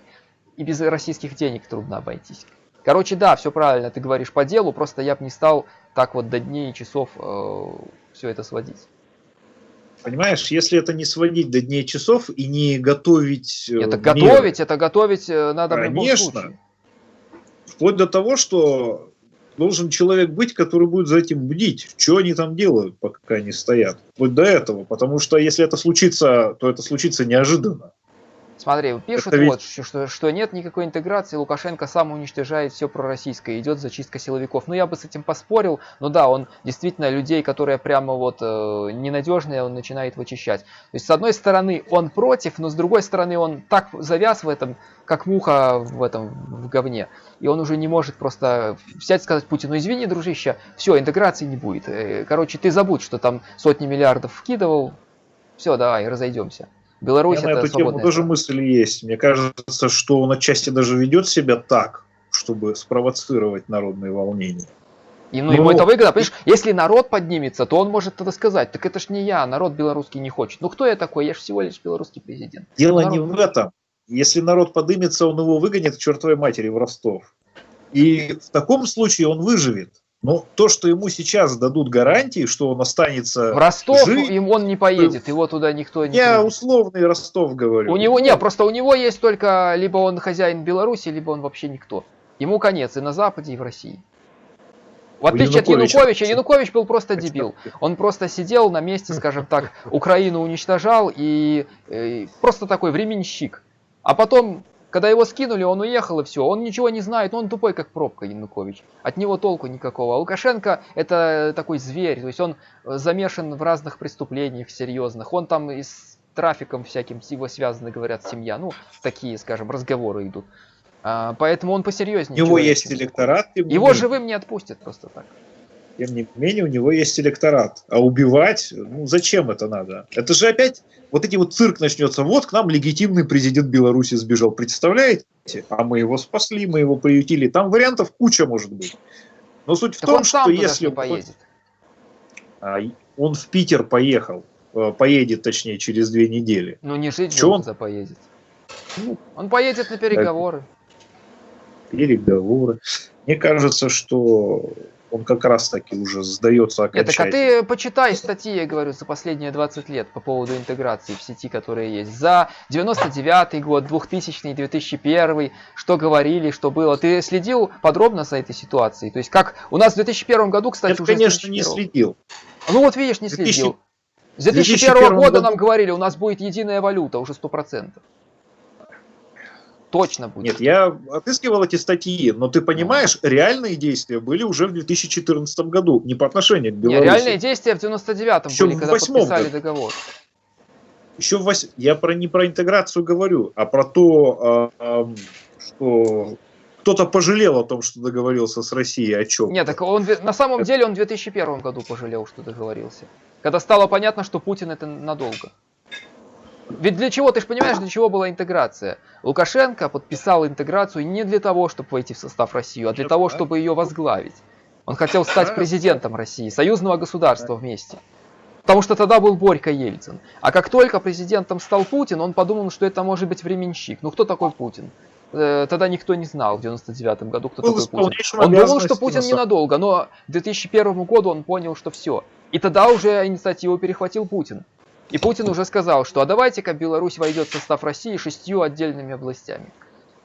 без российских денег трудно обойтись. Короче, да, все правильно, ты говоришь по делу, просто я бы не стал так вот до дней и часов все это сводить. Понимаешь, если это не сводить до дней часов и не готовить Это меры, готовить надо в любом конечно, случае. вплоть до того, что должен человек быть, который будет за этим бдить. Что они там делают, пока они стоят. Вплоть до этого. Потому что если это случится, то это случится неожиданно. Смотри, пишут Это ведь- вот, что нет никакой интеграции, Лукашенко сам уничтожает все пророссийское, идет зачистка силовиков. Ну, я бы с этим поспорил, но да, он действительно людей, которые прямо вот ненадежные, он начинает вычищать. То есть, с одной стороны, он против, но с другой стороны, он так завяз в этом, как муха в говне. И он уже не может просто взять и сказать Путину: извини, дружище, все, интеграции не будет. Короче, ты забудь, что там сотни миллиардов вкидывал, все, давай, разойдемся. Беларусь У меня на это эту тему свободная тоже страна. мысль есть. Мне кажется, что он отчасти даже ведет себя так, чтобы спровоцировать народные волнения. И, ему это выгодно, понимаешь, если народ поднимется, то он может тогда сказать: так это ж не я, народ белорусский не хочет. Ну кто я такой, я же всего лишь белорусский президент. Дело Народ не в этом. Если народ подымется, он его выгонит к чертовой матери в Ростов. И в таком случае он выживет. Но то, что ему сейчас дадут гарантии, что он останется в Ростов жив, он не поедет, его туда никто не я примет. условный Ростов говорю. У него нет, просто у него есть только либо он хозяин Беларуси, либо он вообще никто. Ему конец и на Западе, и в России. В отличие от Януковича, Янукович был просто дебил. Он просто сидел на месте, скажем так, Украину уничтожал и просто такой временщик. А потом, когда его скинули, он уехал и все. Он ничего не знает, он тупой как пробка, Янукович. От него толку никакого. А Лукашенко это такой зверь, то есть он замешан в разных преступлениях серьезных. Он там и с трафиком всяким с его связаны, говорят, семья. Ну, такие, скажем, разговоры идут. Поэтому он посерьезнее. У него есть электорат. Его живым не отпустят просто так. Тем не менее, у него есть электорат. А убивать, ну зачем это надо? Это же опять вот эти вот цирк начнется. Вот к нам легитимный президент Беларуси сбежал. Представляете? А мы его спасли, мы его приютили. Там вариантов куча может быть. Но суть в Так том, он сам что туда если не поедет. Он в Питер поехал, поедет, точнее, через 2 недели. Ну не жить Чё же он он? туда поедет. Ну, Он поедет на переговоры. переговоры. Мне кажется, что он как раз таки уже сдается Нет, так а окончательно. ты почитай статьи, я говорю, за последние 20 лет по поводу интеграции в сети, которые есть. За 99-й год, 2000-й, 2001, что говорили, что было. Ты следил подробно за этой ситуацией? То есть как у нас в 2001 году, кстати, Я, уже... конечно, не следил. Ну вот видишь, не 2000 следил. С 2001 2001 года году- нам говорили, у нас будет единая валюта, уже 100%. Точно будет. Нет, я отыскивал эти статьи, но ты понимаешь, реальные действия были уже в 2014 году, не по отношению к Не, Беларуси. реальные действия в 99-м Еще были, в когда 8-м подписали году. договор. Еще я не про интеграцию говорю, а про то, что кто-то пожалел о том, что договорился с Россией о чем. Нет, так он на самом деле он в 2001 году пожалел, что договорился. Когда стало понятно, что Путин это надолго. Ведь для чего, ты же понимаешь, для чего была интеграция? Лукашенко подписал интеграцию не для того, чтобы войти в состав России, а для того, чтобы ее возглавить. Он хотел стать президентом России, союзного государства вместе. Потому что тогда был Борька Ельцин. А как только президентом стал Путин, он подумал, что это может быть временщик. Ну кто такой Путин? Тогда никто не знал в 99-м году, кто такой Путин. Он думал, что Путин ненадолго, но к 2001 году он понял, что все. И тогда уже инициативу перехватил Путин. И Путин уже сказал, что а давайте-ка Беларусь войдет в состав России 6 отдельными областями.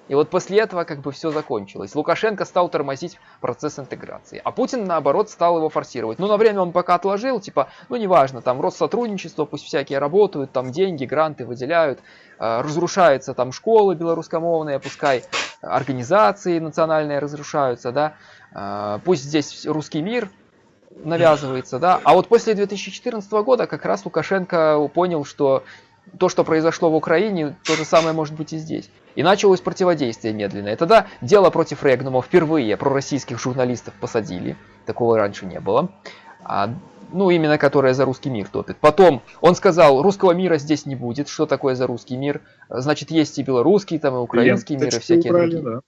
И вот после этого как бы все закончилось. Лукашенко стал тормозить процесс интеграции. А Путин, наоборот, стал его форсировать. Ну, на время он пока отложил, типа, ну, неважно, там, Россотрудничество, пусть всякие работают, там, деньги, гранты выделяют, разрушаются там школы белорусскомовные, пускай организации национальные разрушаются, да, пусть здесь русский мир навязывается, да. А вот после 2014 года как раз Лукашенко понял, что то, что произошло в Украине, то же самое может быть и здесь. И началось противодействие медленное. И тогда дело против Регнума впервые пророссийских журналистов посадили. Такого раньше не было. Ну, именно которая за русский мир топит. Потом он сказал, русского мира здесь не будет. Что такое за русский мир? Значит, есть и белорусский, там, и украинский мир, и всякие другие. Да.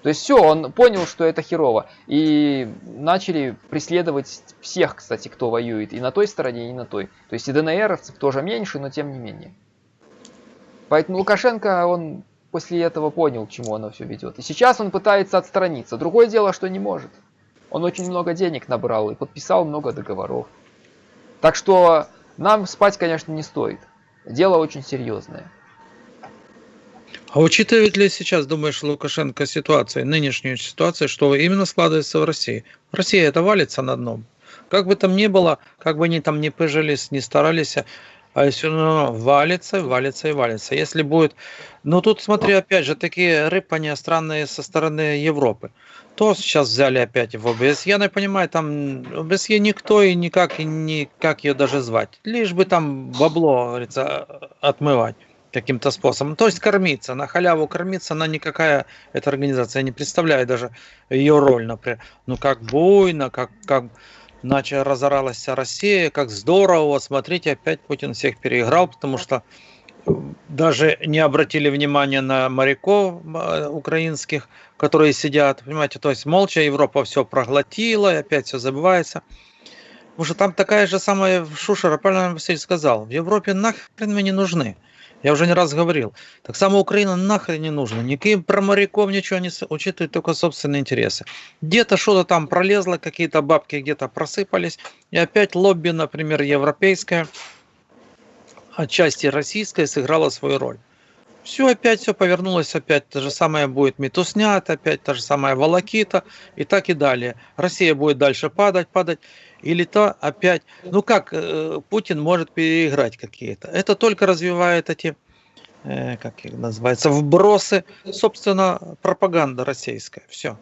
То есть все, он понял, что это херово. И начали преследовать всех, кстати, кто воюет. И на той стороне, и на той. То есть и ДНРовцев тоже меньше, но тем не менее. Поэтому Лукашенко, он после этого понял, к чему оно все ведет. И сейчас он пытается отстраниться. Другое дело, что не может. Он очень много денег набрал и подписал много договоров. Так что Нам спать, конечно, не стоит. Дело очень серьезное. А учитывает ли сейчас, думаешь, Лукашенко ситуацию, нынешнюю ситуацию, что именно складывается в России? Россия это валится на дном. Как бы там ни было, как бы они там не пыжились, не старались, а все равно валится, валится и валится. Если будет... Ну тут, смотри, опять же, такие рыпания странные со стороны Европы. То сейчас взяли опять в ОБСЕ. Я не понимаю, там ОБСЕ никто и никак ее даже звать. Лишь бы там бабло, говорится, отмывать каким-то способом. То есть кормиться, на халяву кормиться, она никакая, эта организация не представляет даже ее роль, например. Ну как буйно, как иначе разоралась вся Россия, как здорово, вот смотрите, опять Путин всех переиграл, потому что даже не обратили внимания на моряков украинских, которые сидят, понимаете, то есть молча Европа все проглотила, и опять все забывается. Потому что там такая же самая шушера, правильно Василий сказал, в Европе нахрен мы не нужны. Я уже не раз говорил. Так само Украина нахрен не нужна. Никаким про моряков ничего не учитывает, только собственные интересы. Где-то что-то там пролезло, какие-то бабки где-то просыпались. И опять лобби, например, европейское, отчасти российское, сыграло свою роль. Все опять, все повернулось, опять то же самое будет метусня, опять та же самая волокита и так и далее. Россия будет дальше падать. Или то опять, ну как Путин может переиграть какие-то? Это только развивает эти, как их называется, вбросы, собственно, пропаганда российская. Все.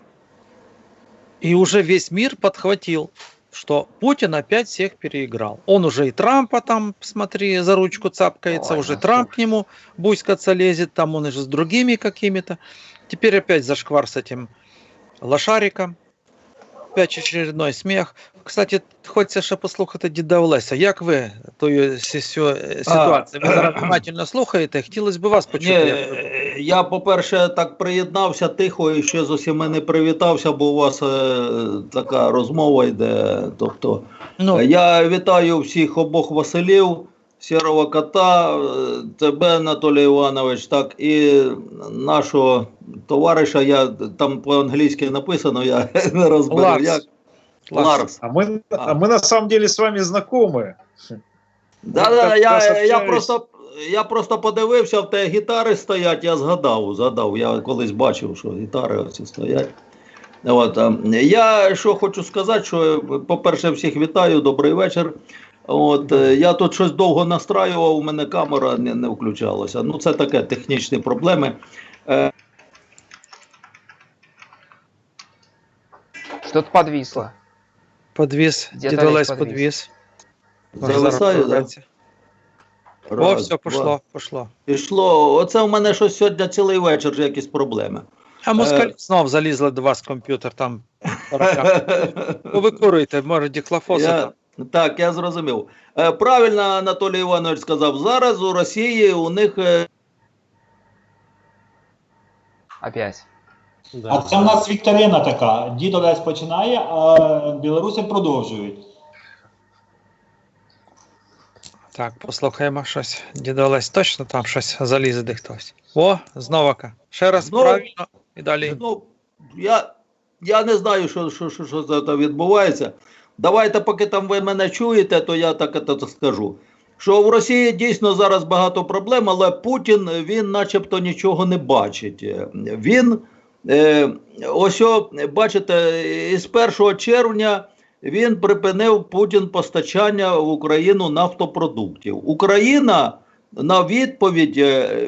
И уже весь мир подхватил, что Путин опять всех переиграл. Он уже и Трампа там, смотри, за ручку цапкается, уже Трамп к нему буйскаться лезет, там он же с другими какими-то. Теперь опять зашквар с этим лошариком. Опять очередной смех. Кстати, хочеться ще послухати діда Олеся. Як ви тою ситуацію? Ви зараз внимательно слухаєте? Хотілося б вас почути. Ні, я, по-перше, так приєднався тихо і ще з усіма не привітався, бо у вас така розмова йде. Тобто, я вітаю всіх обох Василів, Сірого Кота, тебе, Анатолій Іванович, так, і нашого товариша, я там по-англійськи написано, я не розберу, як. Ларс. А мы на самом деле с вами знакомы. Да, я просто подивився, в те гітари стоять, я згадав, я колись бачив, що гітари оці стоять. От, я що хочу сказати, що, по-перше, всіх вітаю, добрий вечір. От, я тут щось довго настраював, у мене камера не включалася. Ну, це таке, технічні проблеми. Что-то подвисло. Подвис, дід Олесь подвис. Зависаю, да? О, все, пошло. Пішло. Оце у мене щось сьогодні цілий вечір, якісь проблеми. А москалі знов залізли до вас в комп'ютер, там. Ви куруєте, може дихлофоси. Так, я зрозумів. Правильно Анатолій Іванович сказав, зараз у Росії у них... Опять. А це в нас вікторина така. Дід Олесь починає, а білоруси продовжують. Так, послухаємо щось. Дід Олесь точно там щось залізе де хтось. О, знову-ка. Ще раз правильно і далі. Ну, я не знаю, що це відбувається. Давайте, поки там ви мене чуєте, то я так скажу. Що в Росії дійсно зараз багато проблем, але Путін, він начебто нічого не бачить. Він, ось, бачите, із 1 червня він припинив Путін постачання в Україну нафтопродуктів. Україна на відповідь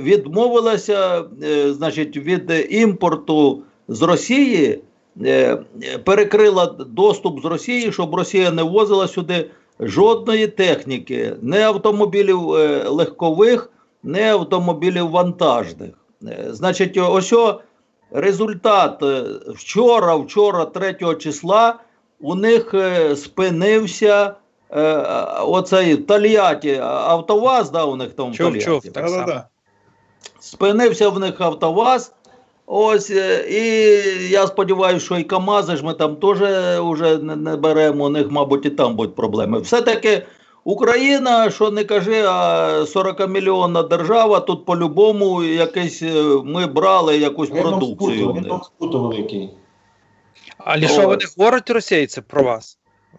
відмовилася, значить, від імпорту з Росії, перекрила доступ з Росії, щоб Росія не ввозила сюди жодної техніки, не автомобілів легкових, не автомобілів вантажних. Значить, ось результат вчора, 3 числа, у них спинився оцей Тольятті автоваз, да, у них там Тольятті. Так само. Спинився в них автоваз. Ось, і я сподіваюся, що і КАМАЗи ж ми там теж вже не беремо, у них, мабуть, і там будуть проблеми. Все-таки Україна, що не кажи, а 40-мільйонна держава, тут по-любому якийсь, ми брали якусь продукцію. Він великий. Але що вони говорять російці про вас?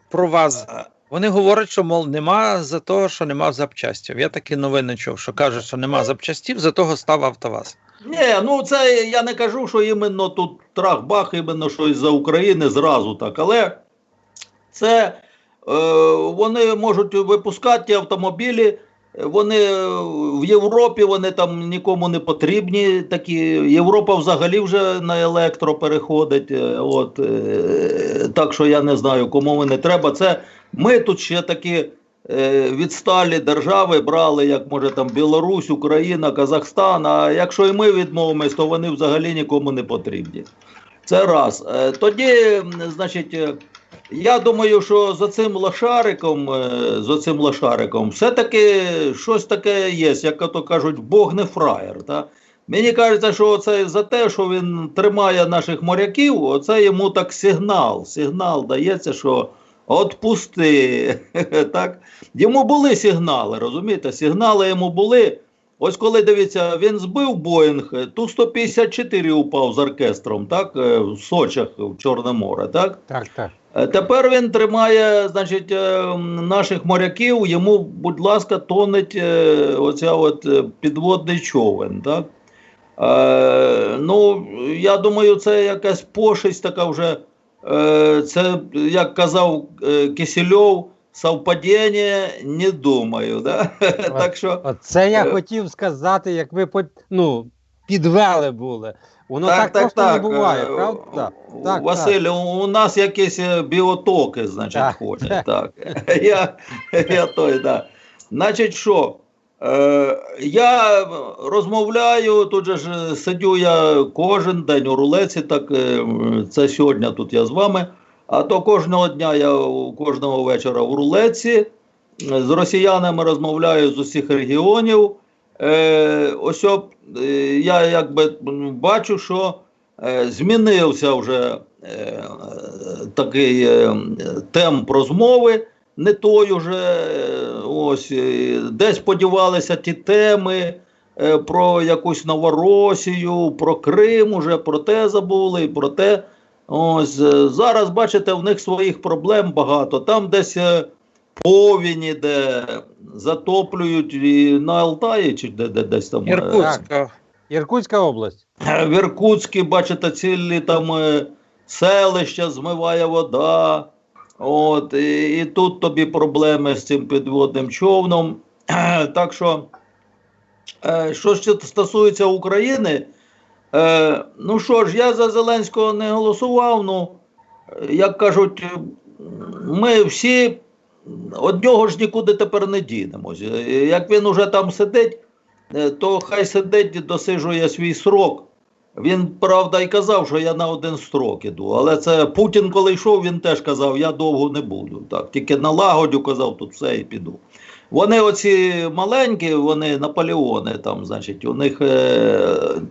Про вас? Вони говорять, що, мол, нема за того, що нема запчастів. Я такі новини чув, що кажуть, що нема запчастів, за того став АвтоВАЗ. Ні, ну це я не кажу, що іменно тут трах-бах, іменно що із-за України зразу так, але це вони можуть випускати ті автомобілі, вони в Європі, вони там нікому не потрібні, такі, Європа взагалі вже на електро переходить, от, так що я не знаю, кому вони треба. Це ми тут ще такі відсталі держави брали, як може там Білорусь, Україна, Казахстан, а якщо і ми відмовимось, то вони взагалі нікому не потрібні. Це раз. Тоді, значить, я думаю, що за цим лошариком все-таки щось таке є, як то кажуть, Бог не фраєр. Та? Мені кажеться, що це за те, що він тримає наших моряків, оце йому так сигнал дається, що отпусти. Так? Йому були сигнали, розумієте? Сигнали йому були. Ось коли, дивіться, він збив Боїнг, Ту-154 упав з оркестром, так, в Сочах, в Чорне море, так? Так, так. Тепер він тримає, значить, наших моряків, йому, будь ласка, тонеть оця от підводний човен, так? Ну, я думаю, це якась пошесть така вже, це, як казав Кисельов, совпадіння, не думаю, да? Так що... Оце я хотів сказати, як ви підвели були. Воно так просто не буває, правда? Так, Василь, у нас якісь біотоки, значить, ходять. Так. Я той, да. Значить, що? Я розмовляю, тут же ж сидю я кожен день у рулеці, так це сьогодні тут я з вами, а то кожного дня я кожного вечора в рулеці, з росіянами розмовляю з усіх регіонів. Ось я якби бачу, що змінився вже такий темп розмови, не той уже, ось, десь подівалися ті теми про якусь Новоросію, про Крим уже, про те забули, про те. Ось, зараз, бачите, в них своїх проблем багато. Там десь повіні, де затоплюють і на Алтаї, чи десь там. Іркутська область. В Іркутській, бачите, цілі там селища змиває вода. От, і тут тобі проблеми з цим підводним човном. Так що, що ще стосується України, ну що ж, я за Зеленського не голосував, ну, як кажуть, ми всі од нього ж нікуди тепер не дінемося. Як він уже там сидить, то хай сидить, досижує свій срок. Він, правда, і казав, що я на один строк іду. Але це Путін, коли йшов, він теж казав, я довго не буду. Так, тільки налагодю, казав, тут все і піду. Вони оці маленькі, вони Наполеони, там, значить, у них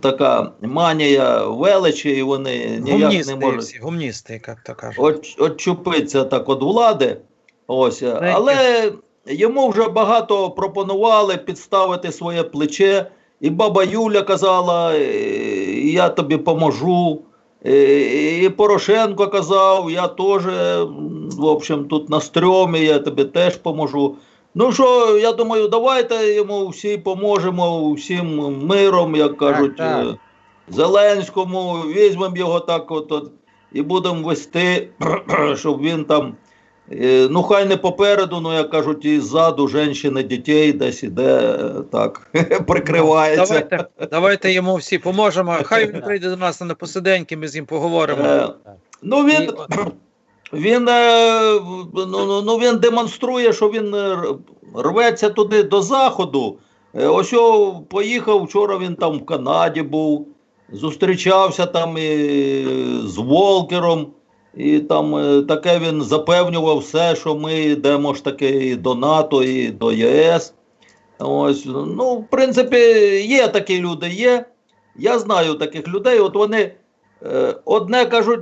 така манія величі, і вони ніяк не можуть... Всі, гумністи, як то кажуть. Отчупитися так від влади. Ось. Але йому вже багато пропонували підставити своє плече. І баба Юля казала, я тобі поможу. І Порошенко казав, я теж, в общем, тут на стрьомі, я тобі теж поможу. Ну що, я думаю, давайте йому всі поможемо, всім миром, як кажуть, Зеленському, візьмемо його так от і будемо вести, щоб він там, ну хай не попереду, ну як кажуть, і ззаду жінки, дітей десь іде, так, прикривається. Давайте йому всі поможемо, хай він прийде до нас на посиденьки, ми з ним поговоримо. Ну він демонструє, що він рветься туди до Заходу. Ось поїхав, вчора він там в Канаді був, зустрічався там і з Волкером, і там таке він запевнював все, що ми йдемо ж таки і до НАТО, і до ЄС. Ось, ну, в принципі, є такі люди, є. Я знаю таких людей, от вони одне кажуть,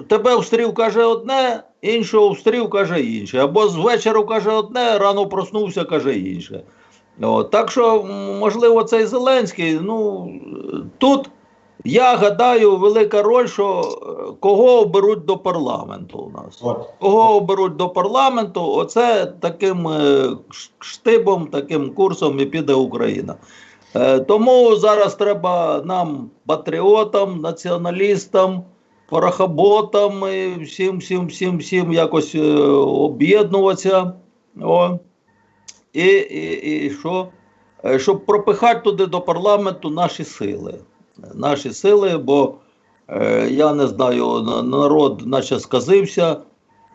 тебе встрів, каже одне, іншого встрів, каже інше. Або з вечора каже одне, рано проснувся, каже інше. От, так що, можливо, цей Зеленський, ну, тут Я гадаю, велика роль, що кого оберуть до парламенту у нас. От. Кого оберуть до парламенту, оце таким штибом, таким курсом і піде Україна. Тому зараз треба нам, патріотам, націоналістам, порохоботам, і всім якось об'єднуватися. І що? Щоб пропихати туди до парламенту наші сили. Наші сили, бо я не знаю, народ наче сказився,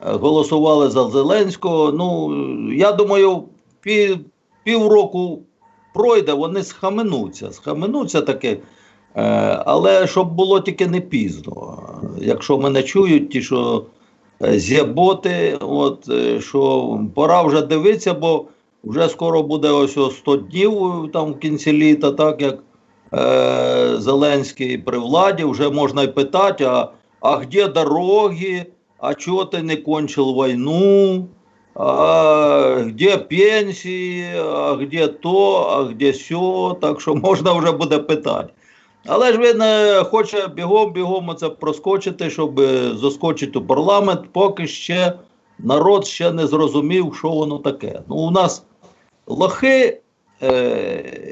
голосували за Зеленського. Ну, я думаю, півроку пройде, вони схаменуться таки, але щоб було тільки не пізно. Якщо мене чують ті, що з'єботи, що пора вже дивитися, бо вже скоро буде ось 100 днів там в кінці літа, так як Зеленський при владі, вже можна й питати, а де дороги, а чого ти не кончив війну, а де пенсії, а де то, а де сьо, так що можна вже буде питати. Але ж він хоче бігом оце проскочити, щоб заскочити у парламент, поки ще народ ще не зрозумів, що воно таке. Ну, у нас лохи,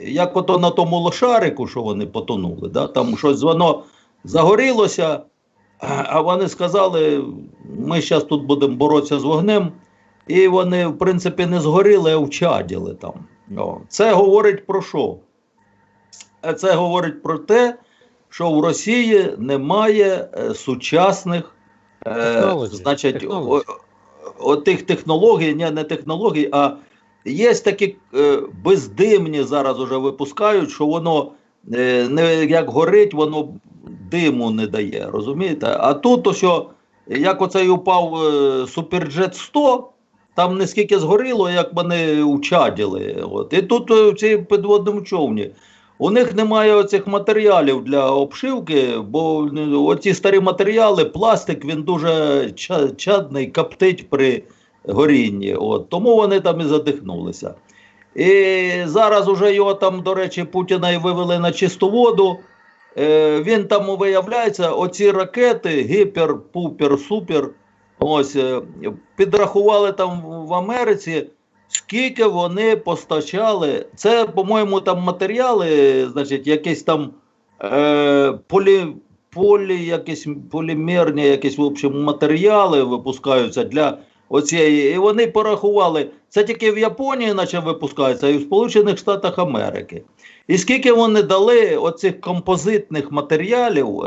як ото на тому лошарику, що вони потонули, да? Там щось воно загорілося, а вони сказали, ми зараз тут будемо боротися з вогнем, і вони, в принципі, не згоріли, а вчаділи там. Це говорить про що? Це говорить про те, що в Росії немає сучасних значить, отих технологій, не технологій, а є такі бездимні зараз уже випускають, що воно не як горить, воно диму не дає, розумієте? А тут ось, як оцей упав Суперджет 100, там не скільки згоріло, як вони учаділи. І тут в цій підводному човні у них немає оцих матеріалів для обшивки, бо оці старі матеріали, пластик, він дуже чадний, коптить при горінні. Тому вони там і задихнулися. І зараз уже його там, до речі, Путіна і вивели на чисту воду. Він там, виявляється, оці ракети, гіпер, пупер, супер, підрахували там в Америці, скільки вони постачали. Це, по-моєму, там матеріали, значить, якісь там полімерні якісь, в общем, матеріали випускаються для оцієї. І вони порахували, це тільки в Японії наче випускається, і в Сполучених Штатах Америки. І скільки вони дали оцих композитних матеріалів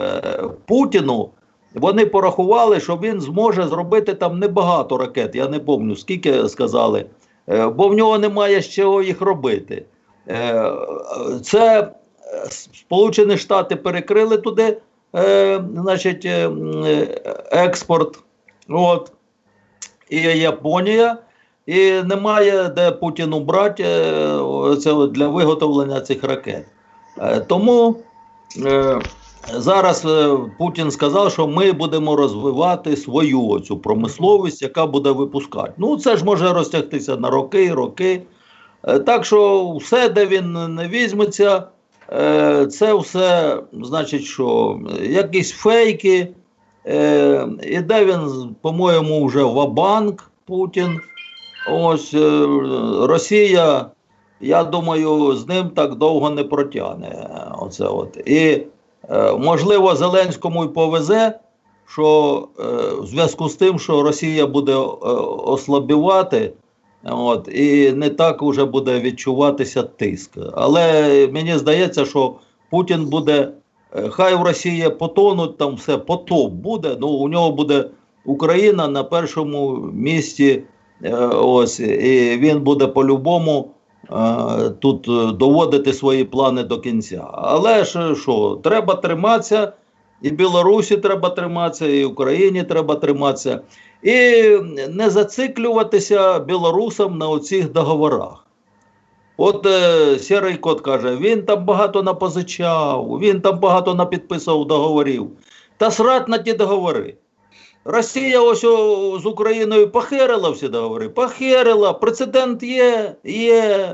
Путіну, вони порахували, що він зможе зробити там небагато ракет, я не пам'ятаю, скільки сказали, бо в нього немає з чого їх робити. Це Сполучені Штати перекрили туди, значить, експорт, і Японія, і немає де Путіну брати це для виготовлення цих ракет. Тому зараз Путін сказав, що ми будемо розвивати свою цю промисловість, яка буде випускати. Ну, це ж може розтягтися на роки. Так що все, де він не візьметься, це все, значить, що якісь фейки, іде він, по-моєму, вже ва-банк Путін. Росія, я думаю, з ним так довго не протягне. І, можливо, Зеленському й повезе, що в зв'язку з тим, що Росія буде ослабівати, і не так вже буде відчуватися тиск. Але мені здається, що Путін буде, хай в Росії потонуть, там все потоп буде, ну у нього буде Україна на першому місці, і він буде по-любому тут доводити свої плани до кінця. Але ж що, треба триматися, і Білорусі треба триматися, і Україні треба триматися. І не зациклюватися білорусам на оцих договорах. Сірий кот каже, він там багато напозичав, він там багато напідписав договорів. Та срать на ті договори. Росія ось з Україною похерила всі договори. Похерила, прецедент є,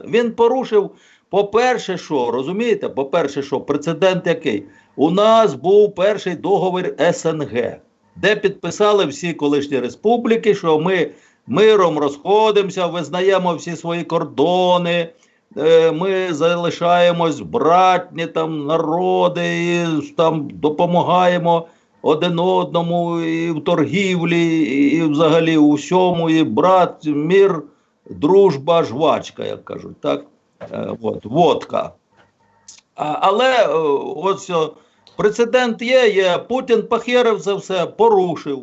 він порушив. по-перше, що, розумієте, по-перше, що, прецедент який? У нас був перший договір СНГ, де підписали всі колишні республіки, що ми миром розходимося, визнаємо всі свої кордони, ми залишаємось братні там народи, і там допомагаємо один одному і в торгівлі, і взагалі у всьому, і брат, мир, дружба, жвачка, як кажуть, так? От, водка. Але ось прецедент є, Путін похерив це все, порушив.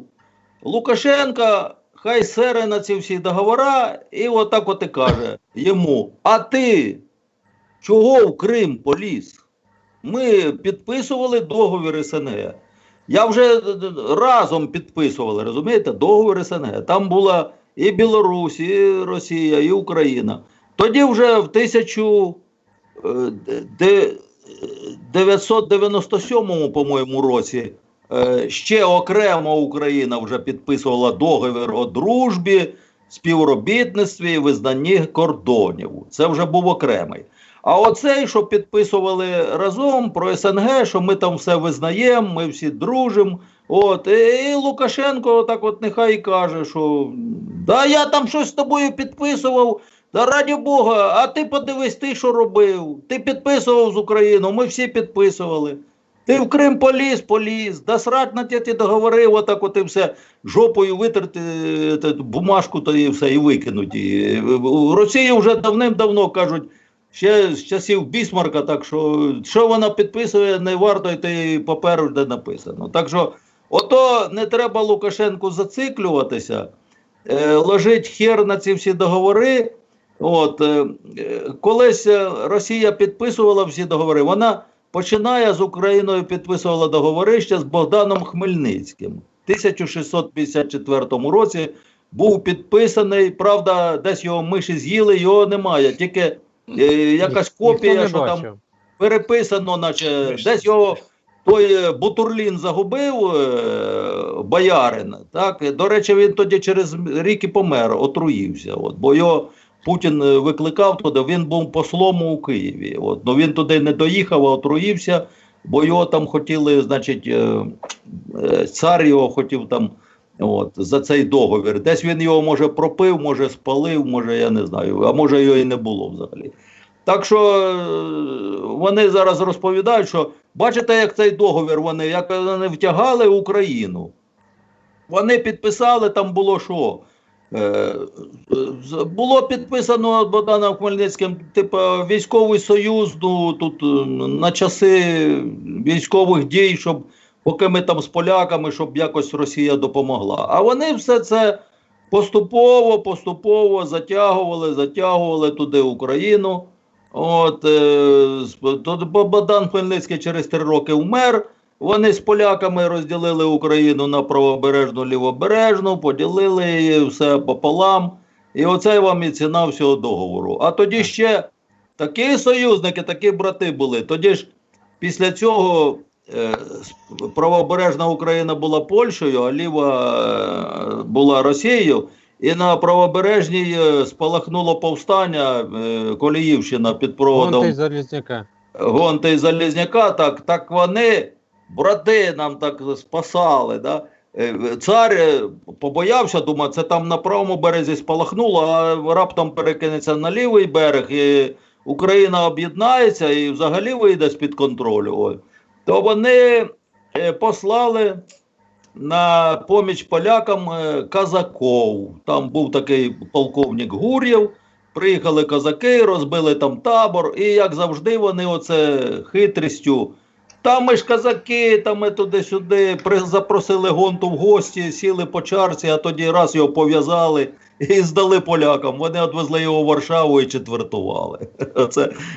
Лукашенко хай сере на ці всі договори і отак от і каже йому: а ти чого в Крим поліз? Ми підписували договір СНГ. Я вже разом підписували, розумієте, договір СНГ. Там була і Білорусь, і Росія, і Україна. Тоді вже в 1997, по-моєму, році ще окремо Україна вже підписувала договір о дружбі, співробітництві і визнанні кордонів. Це вже був окремий. А оцей, що підписували разом про СНГ, що ми там все визнаємо, ми всі дружимо. От, і Лукашенко так от нехай і каже, що да я там щось з тобою підписував, да раді Бога, а ти подивись, ти що робив? Ти підписував з Україною, ми всі підписували. Ти в Крим поліз, да срать на ті договори, отак от і все, жопою витерти бумажку то і все, і викинуть. І в Росії вже давним-давно кажуть, ще з часів Бісмарка, так що вона підписує, не варто йти паперу, де написано. Так що, ото не треба Лукашенку зациклюватися, ложить хер на ці всі договори. От, колись Росія підписувала всі договори, вона починає з Україною підписувала договори ще з Богданом Хмельницьким. В 1654 році був підписаний, правда, десь його миші з'їли, його немає, тільки якась копія, що там переписано, наче десь його той Бутурлін загубив, боярин, так? До речі, він тоді через рік і помер, отруївся, от, бо його Путін викликав туди, він був послом у Києві. От. Ну, він туди не доїхав, а отруївся, бо його там хотіли, значить, цар його хотів там от, за цей договір. Десь він його, може, пропив, може, спалив, може, я не знаю, а може, його і не було взагалі. Так що вони зараз розповідають, що бачите, як цей договір, як вони втягали Україну. Вони підписали, там було що? Було підписано Богданом Хмельницьким, типу, військовий союз, ну, тут на часи військових дій, щоб поки ми там з поляками, щоб якось Росія допомогла. А вони все це поступово затягували туди Україну. От, Богдан Хмельницький через 3 роки вмер. Вони з поляками розділили Україну на правобережну, лівобережну, поділили її все пополам. І оце вам і ціна всього договору. А тоді ще такі союзники, такі брати були. Тоді ж після цього правобережна Україна була Польщею, а ліва була Росією. І на правобережній спалахнуло повстання, Коліївщина під проводом Гонти і Залізняка. Так вони, брати, нам так спасали. Да? Цар побоявся, думав, це там на правому березі спалахнуло, а раптом перекинеться на лівий берег, і Україна об'єднається і взагалі вийде з-під контролю. То вони послали на поміч полякам казаков. Там був такий полковник Гур'єв, приїхали козаки, розбили там табор, і як завжди вони оце хитрістю. Там ми ж козаки, там ми туди-сюди, запросили Гонту в гості, сіли по чарці, а тоді раз його пов'язали і здали полякам. Вони відвезли його в Варшаву і четвертували.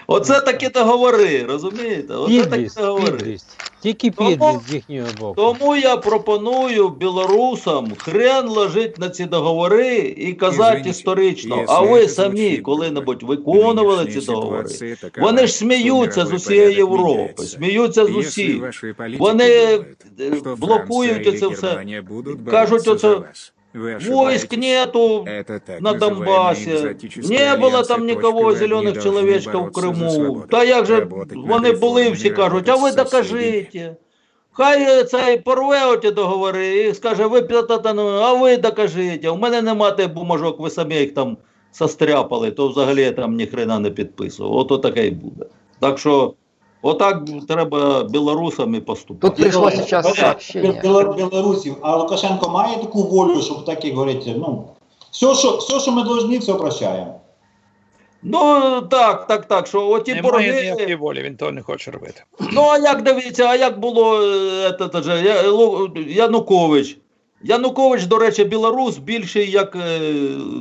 Оце такі договори, розумієте? Оце такі договори. Тільки підлість з їхнього боку. Тому я пропоную білорусам хрен ложить на ці договори і казати історично. А ви самі коли-небудь виконували ці договори? Вони ж сміються з усієї Європи, сміються з усіх. Вони блокують це все. Кажуть, оце Вы Войск ошибаетесь. нету Это так на называемая Донбасі. экзотическая Не було альянсы там нікого точка В, зелених они чоловічків должны в бороться за Криму. свободу, Та як же работать над вони були, реформами, всі кажуть, а работать ви с соседями. докажіть. Хай цей порве оті договори і скаже, ви а ви докажіть. У мене нема тих бумажок, ви самі їх там состряпали, то взагалі я там ніхрена не підписував. Ото таке й буде. Так що, отак треба білорусам і поступати. Тут пришло сейчас сообщение. Білорусів, а Лукашенко має таку волю, щоб так, як говорять, ну, все, що ми повинні, все прощаємо. Ну, так, що оті Немає борги... ніякої волі, він того не хоче робити. Ну, а як дивіться, а як було Янукович? Янукович, до речі, білорус більший, як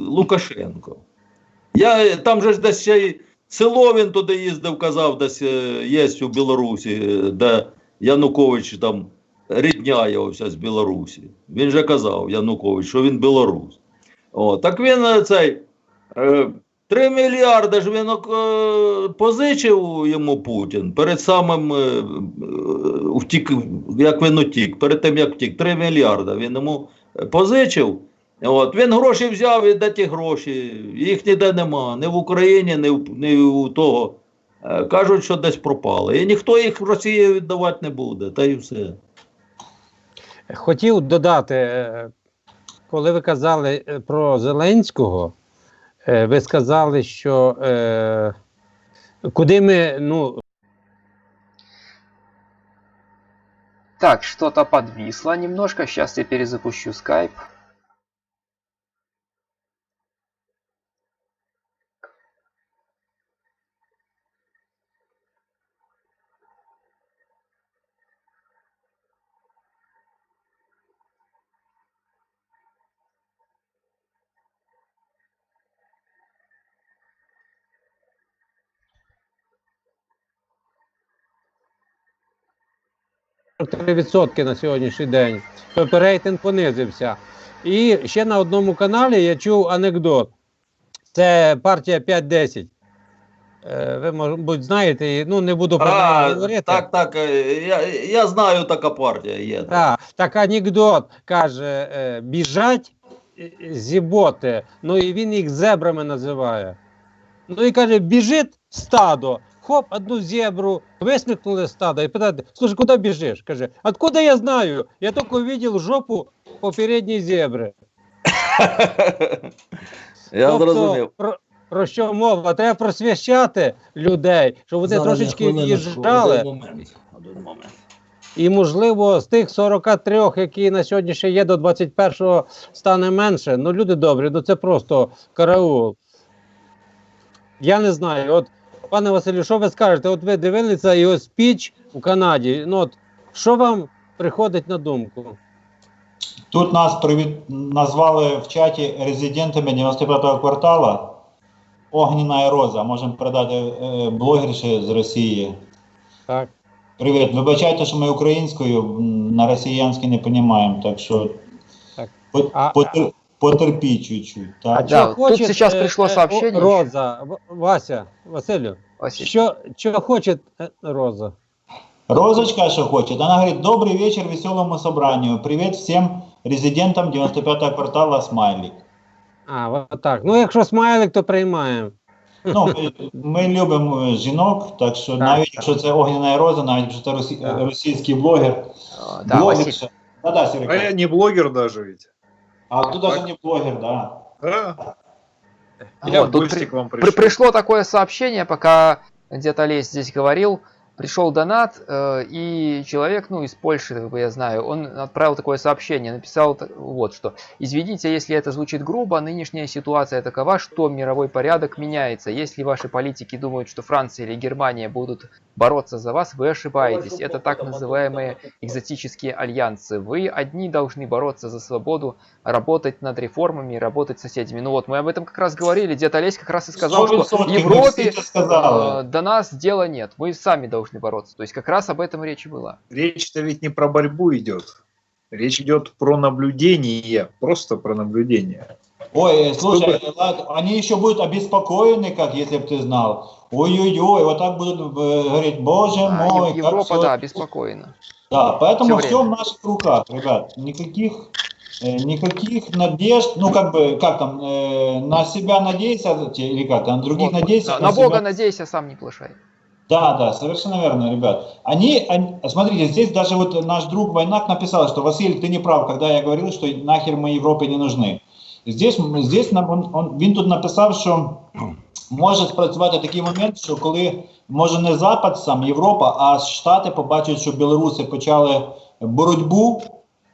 Лукашенко. Там же ж десь ще й село він туди їздив, казав, десь є у Білорусі, де Янукович там рідня його вся з Білорусі. Він же казав, Янукович, що він білорус. О, так він цей... 3 мільярди ж він позичив йому Путін перед самим втік, як він утік, перед тим як втік, 3 мільярди він йому позичив. От, він гроші взяв і де ті гроші, їх ніде нема, ні в Україні, ні у того. Кажуть, що десь пропали. І ніхто їх в Росії віддавати не буде, та й все. Хотів додати, коли ви казали про Зеленського, ви сказали, що куди ми, ну... Так, что-то подвисло немножко. Сейчас я перезапущу скайп. %3 на сьогоднішній день. Тобто рейтинг понизився. І ще на одному каналі я чув анекдот. Це партія 5-10. Ви, мабуть, знаєте, ну не буду про неї говорити. Так, я знаю, така партія є. Так анекдот, каже, біжать зіботи, ну і він їх зебрами називає. Ну і каже, біжить стадо. Хоп, одну зебру, висмикнули стадо і питають, слушай, куди біжиш? Каже, откуда я знаю? Я тільки бачив жопу попередньої зебри. Я зрозумів. Про що мова? Треба просвіщати людей, щоб вони трошечки від'їжджали. Один момент. І, можливо, з тих 43, які на сьогодні ще є, до 21-го стане менше. Ну, люди добрі, ну це просто караул. Я не знаю, от, пане Василю, що ви скажете? От ви дивилися його спіч у Канаді, ну от, що вам приходить на думку? Тут нас назвали в чаті резидентами 95-го квартала. Огняна роза, можемо передати блогерші з Росії. Так. Привіт, вибачайте, що ми українською на росіянській не розуміємо, так що Так. потерпіть чуть-чуть. Так? Да, тут сейчас пришло сообщение. Роза, Вася, Василю, Василь. що хоче Роза? Розочка, что хочет. Она говорит, добрый вечер веселому собранию. Привет всем резидентам 95-го квартала Смайлик. Вот так. Ну, якщо смайлик, то приймаємо. Ну, ми любимо жінок, так що навіть якщо це Огняна роза, навіть якщо це російський блогер. Да, Василь. Да, Серега. А я не блогер даже ведь. А тут даже не блогер, да. Да. Вот, тут пришло такое сообщение, пока где-то Олесь здесь говорил. Пришел донат, и человек, ну, из Польши, как бы я знаю, он отправил такое сообщение, написал вот что. Извините, если это звучит грубо, нынешняя ситуация такова, что мировой порядок меняется. Если ваши политики думают, что Франция или Германия будут бороться за вас, вы ошибаетесь. Это так называемые экзотические альянсы. Вы одни должны бороться за свободу, работать над реформами, работать с соседями. Ну вот, мы об этом как раз говорили. Дед Олесь как раз и сказал, что в Европе до нас дела нет. Мы сами должны бороться. То есть как раз об этом речь была. Речь-то ведь не про борьбу идет. Речь идет про наблюдение. Просто про наблюдение. Ой, слушай, они еще будут обеспокоены, как если бы ты знал. Ой-ой-ой, вот так будут говорить, боже мой. Европа, да, обеспокоена. Да, поэтому все в наших руках, ребят. Никаких никаких надежд, ну как бы, как там, на себя надеяться, или как, на других Вот, надеяться, на Бога себя... надейся, сам не плашай. Да, да, совершенно верно, ребят. Смотрите, здесь даже вот наш друг Войнак написал, что Василий, ты не прав, когда я говорил, что нахер мы Европе не нужны. Здесь він тут написав, що може спрацювати такий момент, що коли, може не Запад сам, Європа, а Штати побачать, що білоруси почали боротьбу,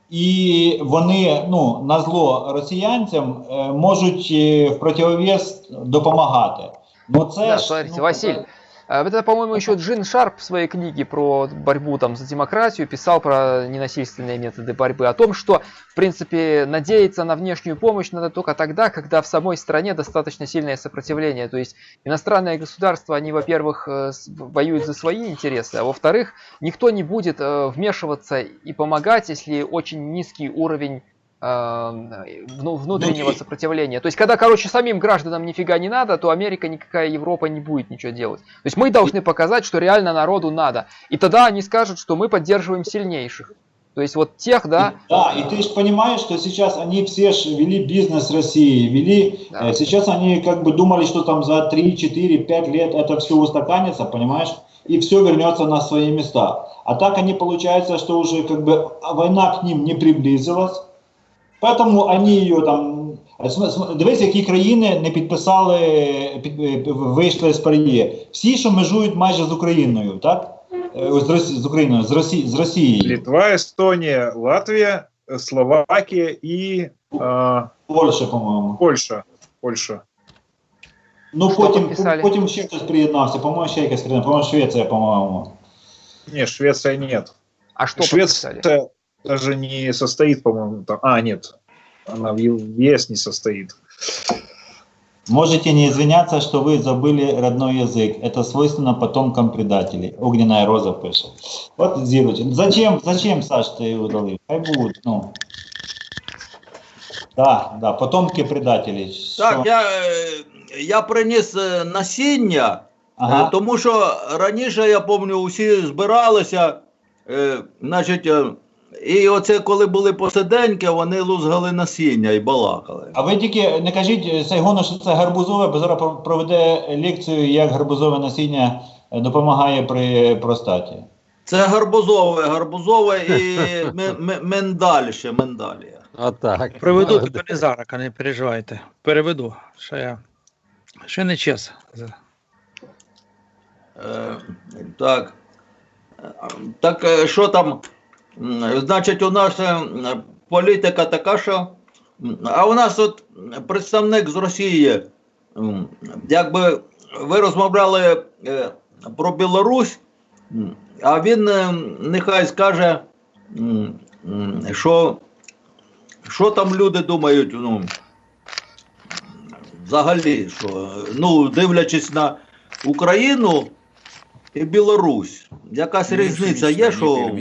і вони, ну, на зло росіянцям можуть в противовес допомагати. Ну, це Да, ж, смотрите, ну, Василь, это, по-моему, еще Джин Шарп в своей книге про борьбу там за демократию писал про ненасильственные методы борьбы, о том, что, в принципе, надеяться на внешнюю помощь надо только тогда, когда в самой стране достаточно сильное сопротивление. То есть иностранные государства, они, во-первых, воюют за свои интересы, а во-вторых, никто не будет вмешиваться и помогать, если очень низкий уровень внутреннего сопротивления. То есть, когда, короче, самим гражданам нифига не надо, то Америка, никакая Европа не будет ничего делать. То есть, мы должны показать, что реально народу надо. И тогда они скажут, что мы поддерживаем сильнейших. То есть, вот тех, да... Да, и ты же понимаешь, что сейчас они все ж вели бизнес России, вели... Да. Сейчас они как бы думали, что там за 3, 4, 5 лет это все устаканится, понимаешь? И все вернется на свои места. А так они, получается, что уже как бы война к ним не приблизилась. Поэтому они її там... Дивись, які країни не підписали, вийшли з ПАРЄ. Всі, що межують майже з Україною, так? З Україною, з Росією. Литва, Эстония, Латвия, Словакия и Польща, по-моєму. Польша. Ну, Що підписали? потім ще хтось приєднався, по-моєму, ще якась країна, по-моєму, Швеція, по-моєму. Нет, Швеция нет. А что Швеция подписали? даже не состоит, по-моему, там. А, нет. Она в ЕС не состоит. Можете не извиняться, что вы забыли родной язык. Это свойственно потомкам предателей. Огненная роза пишет. Вот, Зирочек. Зачем, Саш, ты его удалил? Хай будут, ну. Да, потомки предателей. Так, я приніс насіння, Ага. тому що раніше, я пам'ятаю, усі збиралися, значить, і оце коли були посиденьки, вони лузгали насіння і балакали. А ви тільки не кажіть Сайгону, що це гарбузове, бо зараз проведе лекцію, як гарбузове насіння допомагає при простаті. Це гарбузове і миндалія. Отак. Приведу тебе зараз, не переживайте. Переведу, що я ще не час. Так. Так, що там? Значить, у нас політика така, що. А у нас от представник з Росії, якби ви розмовляли про Білорусь, а він нехай скаже, що там люди думають, ну, взагалі, що, ну, дивлячись на Україну і Білорусь, якась різниця є, що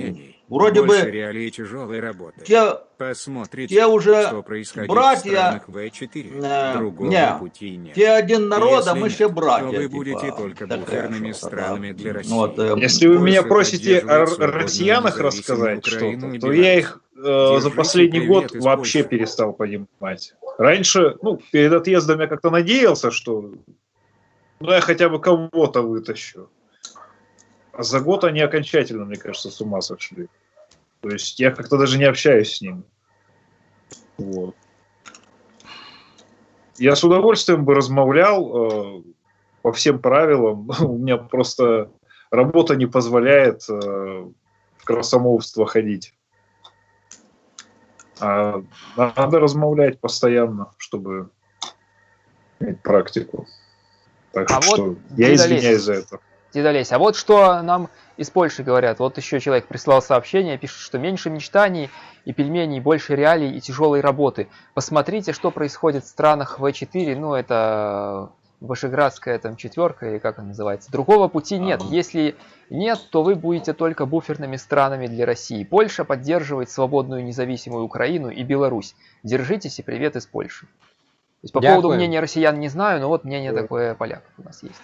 вроде бы реалии тяжелой работы. те Посмотрите, уже что происходит братья, в странах В4. Другого не, пути нет. те один народ, Если а мы нет, все братья. то вы типа, будете только такая буферными что-то, странами да. для России. Вот, Если вы меня Больше просите о поддерживать свободную, россиянах независимую рассказать Украину что-то, и то Беларусь. я их за Держите последний привет год из вообще Польши. перестал понимать. Раньше, ну, перед отъездом я как-то надеялся, что ну, я хотя бы кого-то вытащу. А за год они окончательно, мне кажется, с ума сошли. То есть я как-то даже не общаюсь с ними. Вот. Я с удовольствием бы размовлял по всем правилам. У меня просто работа не позволяет в красомовство ходить. А надо размовлять постоянно, чтобы иметь практику. Так А что вот я Дед извиняюсь Олесь. за это. Дед Олесь, а вот что нам из Польши говорят. Вот еще человек прислал сообщение, пишет, что меньше мечтаний и пельменей, больше реалий и тяжелой работы. Посмотрите, что происходит в странах В4, ну это Вышеградская там четверка, или как она называется. Другого пути нет. Если нет, то вы будете только буферными странами для России. Польша поддерживает свободную независимую Украину и Беларусь. Держитесь и привет из Польши. То есть, по Дякую. поводу мнения россиян не знаю, но вот мнение такое поляков у нас есть.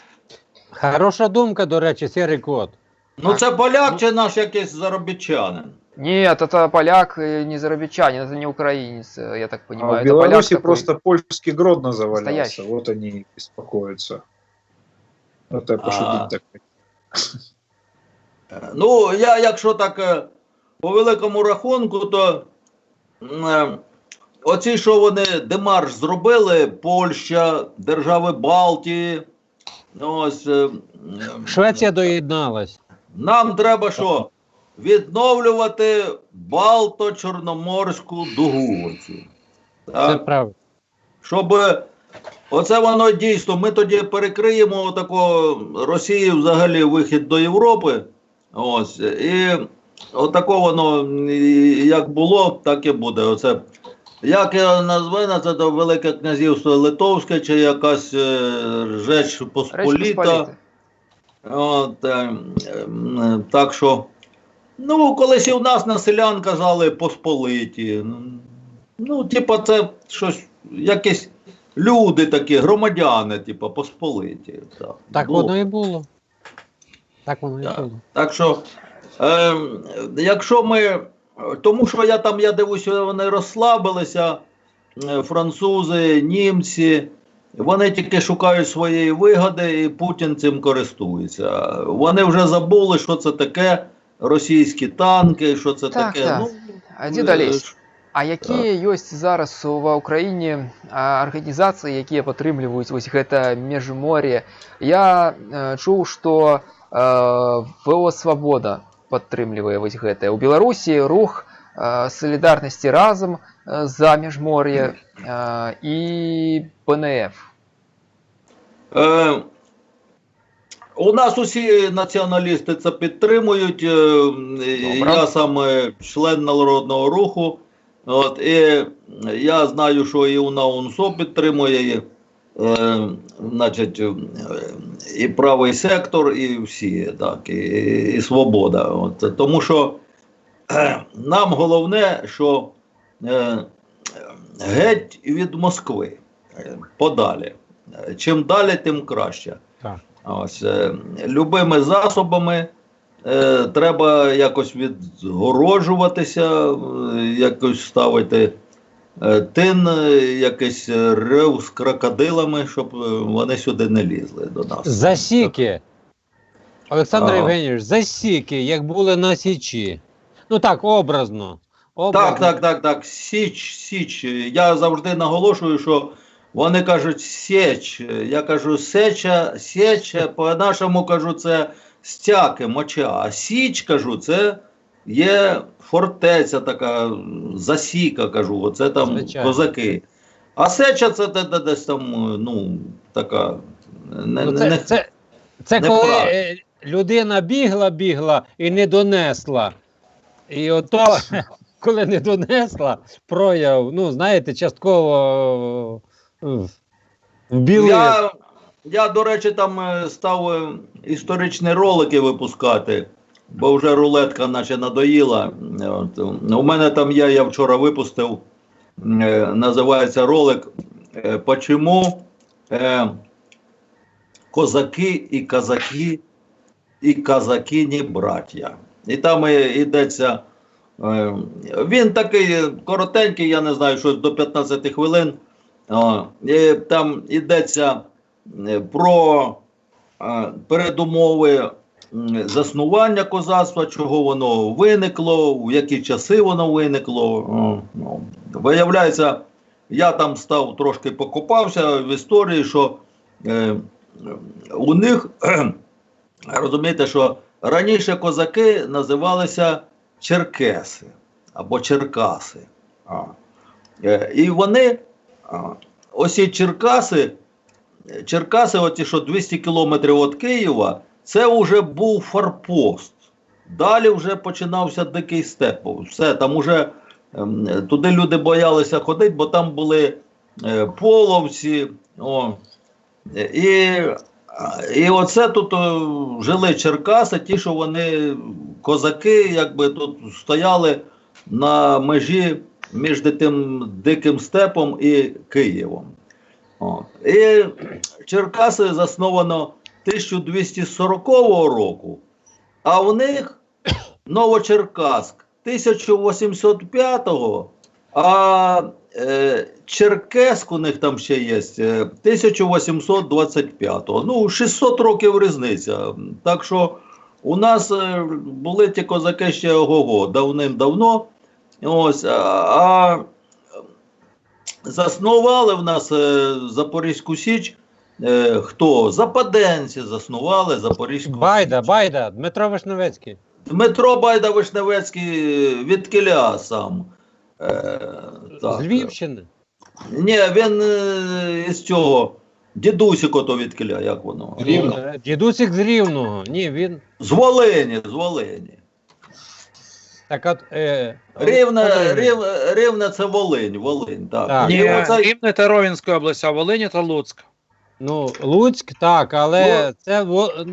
Хороша думка, до речі, сірий кот. Ну це поляк чи наш якийсь заробітчанин? Нет, это поляк, не зарабичанин, это не украинец, я так А понимаю. в Это поляк Беларуси такой просто польский Гродно завалялся. настоящий. Вот они беспокоятся. Это я пошутить так. Ну, я, якщо так по великому рахунку, то оці, що вони демарш зробили, Польща, держави Балтії, ось, Швеція доєдналась. нам треба що? Відновлювати Балто-Чорноморську дугу. Оцю. Це Так? правда. Щоб оце воно дійсно, ми тоді перекриємо тако Росії взагалі вихід до Європи. Ось, і отако воно як було, так і буде. Оце, як його назве, це то Велике Князівство Литовське чи якась Реч Речь Посполіта. Посполита. От, так що, ну, колись і в нас на селян казали посполиті. Ну, типа, це щось, якісь люди такі, громадяни, типа, посполиті. Так Було. воно і було. Так воно і Так. було. Так що, якщо ми, тому що я дивлюся, вони розслабилися, французи, німці, вони тільки шукають своєї вигоди, і Путін цим користується. Вони вже забули, що це таке російські танки, що це Так, таке. так. Ну, А дід Олесь, а які ёсць зараз ва Ўкраіне арганізацыі, якія падтрымліваюць вось гэта міжмор'е? Я чуў, што ВО Свабода падтрымлівае вось гэтае. У Беларусі рух салідарнасці разам за міжмор'е і ПНФ. У нас усі націоналісти це підтримують. Я саме член Народного руху. От, і я знаю, що і УНА-УНСО підтримує, значить, і правий сектор, і всі, так, і свобода. От, тому що нам головне, що геть від Москви, подалі. Чим далі, тим краще. Так. Ось, любими засобами треба якось відгороджуватися, якось ставити тин, якийсь рев з крокодилами, щоб вони сюди не лізли до нас. Засіки. Олександр Євгенійович, засіки, як були на Січі. Ну так, образно. Так. Січ. Я завжди наголошую, що вони кажуть січ. Я кажу сеча, по-нашому кажу, це стяки, моча. А січ, кажу, це є фортеця така, засіка, кажу, оце там Звичайно. козаки. А сеча це десь там, ну, така... Це не коли правда. людина бігла і не донесла. І ото, коли не донесла, прояв, ну, знаєте, частково вбіли. Я, до речі, там став історичні ролики випускати, бо вже рулетка наче надоїла. От. У мене там є, я вчора випустив, називається ролик «Почему козаки і казаки не браття». І там йдеться, він такий коротенький, я не знаю, щось до 15 хвилин. І там йдеться про передумови заснування козацтва, чого воно виникло, в які часи воно виникло. Виявляється, я там став трошки покопався в історії, що у них, розумієте, що раніше козаки називалися черкеси або черкаси. І вони, ось і Черкаси, оті, що 200 кілометрів від Києва, це вже був форпост. Далі вже починався дикий степ. Все, там вже туди люди боялися ходити, бо там були половці. І оце тут жили Черкаси, ті, що вони, козаки, якби тут стояли на межі між тим диким степом і Києвом. І Черкаси засновано 1240 року, а у них Новочеркаськ 1805-го, а Черкеськ у них там ще є 1825-го. Ну, 600 років різниця. Так що у нас були ті козаки ще ого-го, давним-давно. Ось, а заснували в нас Запорізьку Січ. Хто? Западенці заснували Запорізьку Січ. Байда, Дмитро Вишневецький. Дмитро Байда-Вишневецький від кіля сам. З Львівщини? Ні, він із цього. Дідусик ото від кіля, як воно? Дідусик з Рівного. Ні, він... З Волині. Так от... Рівне це Волинь, так. Так. Ні, оце- Рівне – це Ровенська область, а Волинь – це Луцьк. Ну, Луцьк, так, але це,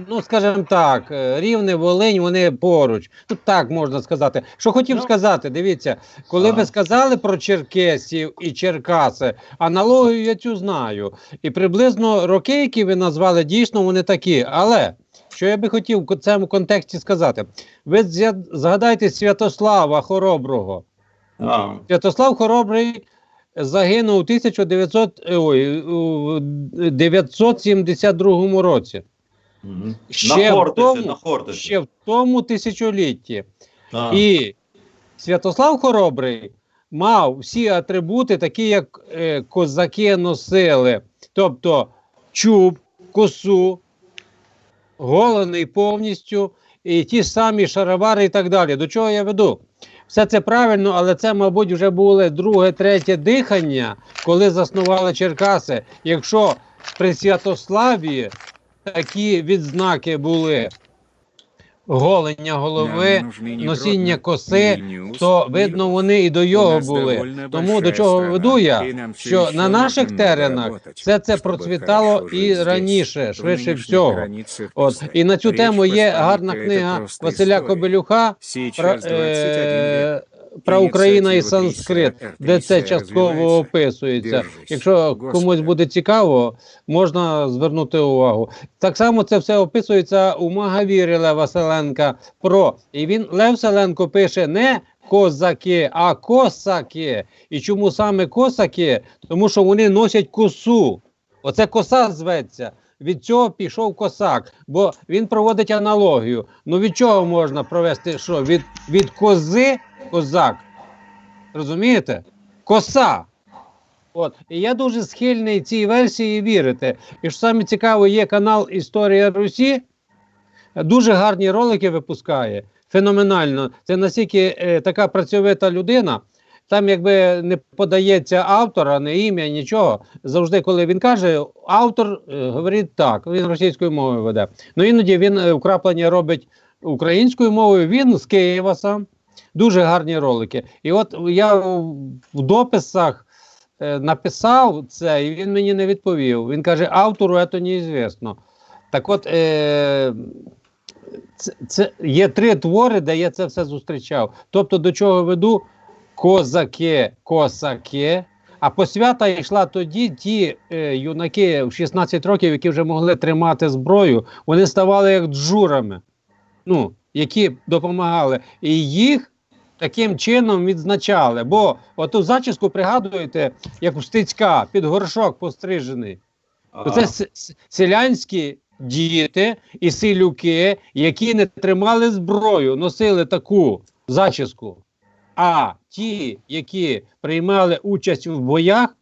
ну, скажімо так, Рівне, Волинь, вони поруч. Ну, так можна сказати. Що хотів сказати, дивіться, коли ви сказали про черкесів і Черкаси, аналогію я цю знаю. І приблизно роки, які ви назвали, дійсно вони такі. Але, що я би хотів в цьому контексті сказати, ви згадайте Святослава Хороброго. Святослав Хоробрий загинув у 1972 році. Ще в тому тисячолітті. І Святослав Хоробрий мав всі атрибути, такі як козаки носили. Тобто чуб, косу, голений повністю, і ті ж самі шаровари і так далі. До чого я веду? Все це правильно, але це, мабуть, вже було друге, третє дихання, коли заснували Черкаси. Якщо при Святославі такі відзнаки були голення голови, носіння коси, то, видно, вони і до його були. Тому до чого веду я, що на наших теренах все це процвітало і раніше, швидше всього. От. І на цю тему є гарна книга Василя Кобилюха про Україна і санскрит, де це частково описується. Якщо комусь буде цікаво, можна звернути увагу. Так само це все описується у Магавірі Лева Селенка про. І він, Лев Селенко, пише не козаки, а косаки. І чому саме косаки? Тому що вони носять косу. Оце коса зветься. Від цього пішов косак, бо він проводить аналогію. Ну від чого можна провести що? Від кози козак. Розумієте? Коса. От. І я дуже схильний цій версії вірити. І що саме цікаво, є канал Історія Русі, дуже гарні ролики випускає. Феноменально. Це настільки така працьовита людина. Там якби не подається автора, не ім'я, нічого. Завжди, коли він каже, автор говорить так, він російською мовою веде. Ну іноді він вкраплення робить українською мовою, він з Києва сам. Дуже гарні ролики. І от я в дописах написав це, і він мені не відповів. Він каже, автору це неізвісно. Так от, це є 3 твори, де я це все зустрічав. Тобто, до чого веду? Козаки, косаки. А посвята йшла тоді, ті юнаки в 16 років, які вже могли тримати зброю, вони ставали як джурами, ну, які допомагали. І їх таким чином відзначали. Бо оту зачіску пригадуєте, як у Стецька, під горшок пострижений. Це селянські діти і селюки, які не тримали зброю, носили таку зачіску. А ті, які приймали участь в боях,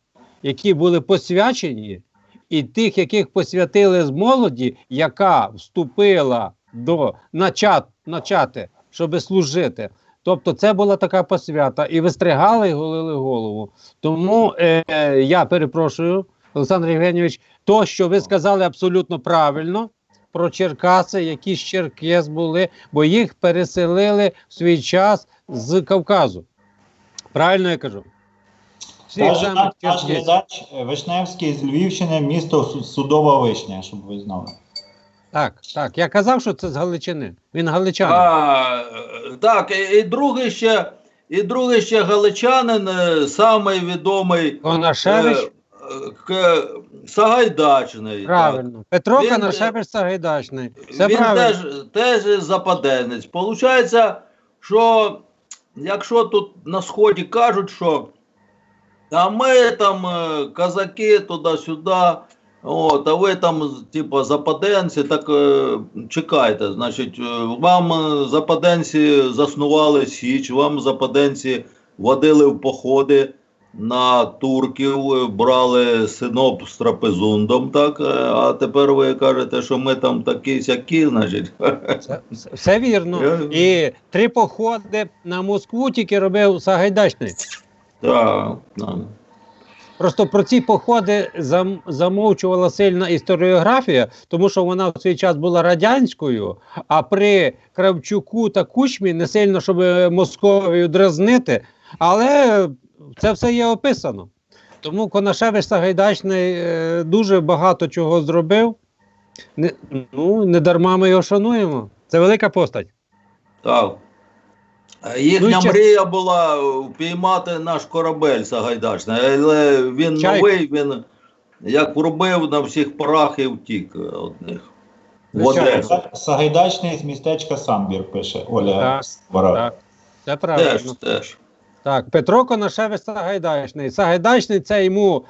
які були посвячені, і тих, яких посвятили з молоді, яка вступила до начати, щоб служити. Тобто це була така посвята. І вистригали, і голили голову. Тому я перепрошую, Олександр Євгенійович, то, що ви сказали абсолютно правильно про Черкаси, які з Черкес були, бо їх переселили в свій час з Кавказу. Правильно я кажу? Каже наш глядач Вишневський з Львівщини, місто Судова Вишня, щоб ви знали. Так, так. Я казав, що це з Галичини. Він галичанин. Так, і другий ще галичанин, самий відомий Конашевич. Сагайдачний. Правильно. Так. Петро Конашевич Сагайдачний. Все він правильно. теж западенець. Получається, що якщо тут на Сході кажуть, що а ми там козаки туди-сюди, от, а ви там, типу, западенці, так чекайте, значить, вам западенці заснували Січ, вам западенці водили в походи на турків, брали синоп з трапезундом, так, а тепер ви кажете, що ми там такі-сякі, значить. Все вірно. І 3 походи на Москву тільки робив Сагайдачний. Так, так. Просто про ці походи замовчувала сильна історіографія, тому що вона в свій час була радянською, а при Кравчуку та Кучмі не сильно, щоб Московію дразнити, але це все є описано. Тому Конашевич Сагайдачний дуже багато чого зробив. Не дарма ми його шануємо. Це велика постать. Так. Їхня мрія була впіймати наш корабель Сагайдачний, але він новий, він як врубив на всіх парах і втік від них. Сагайдачний з містечка Самбір, пише Оля Свара. Так, це правильно. Теж. Так, Петро Конашевич Сагайдачний. Сагайдачний це йому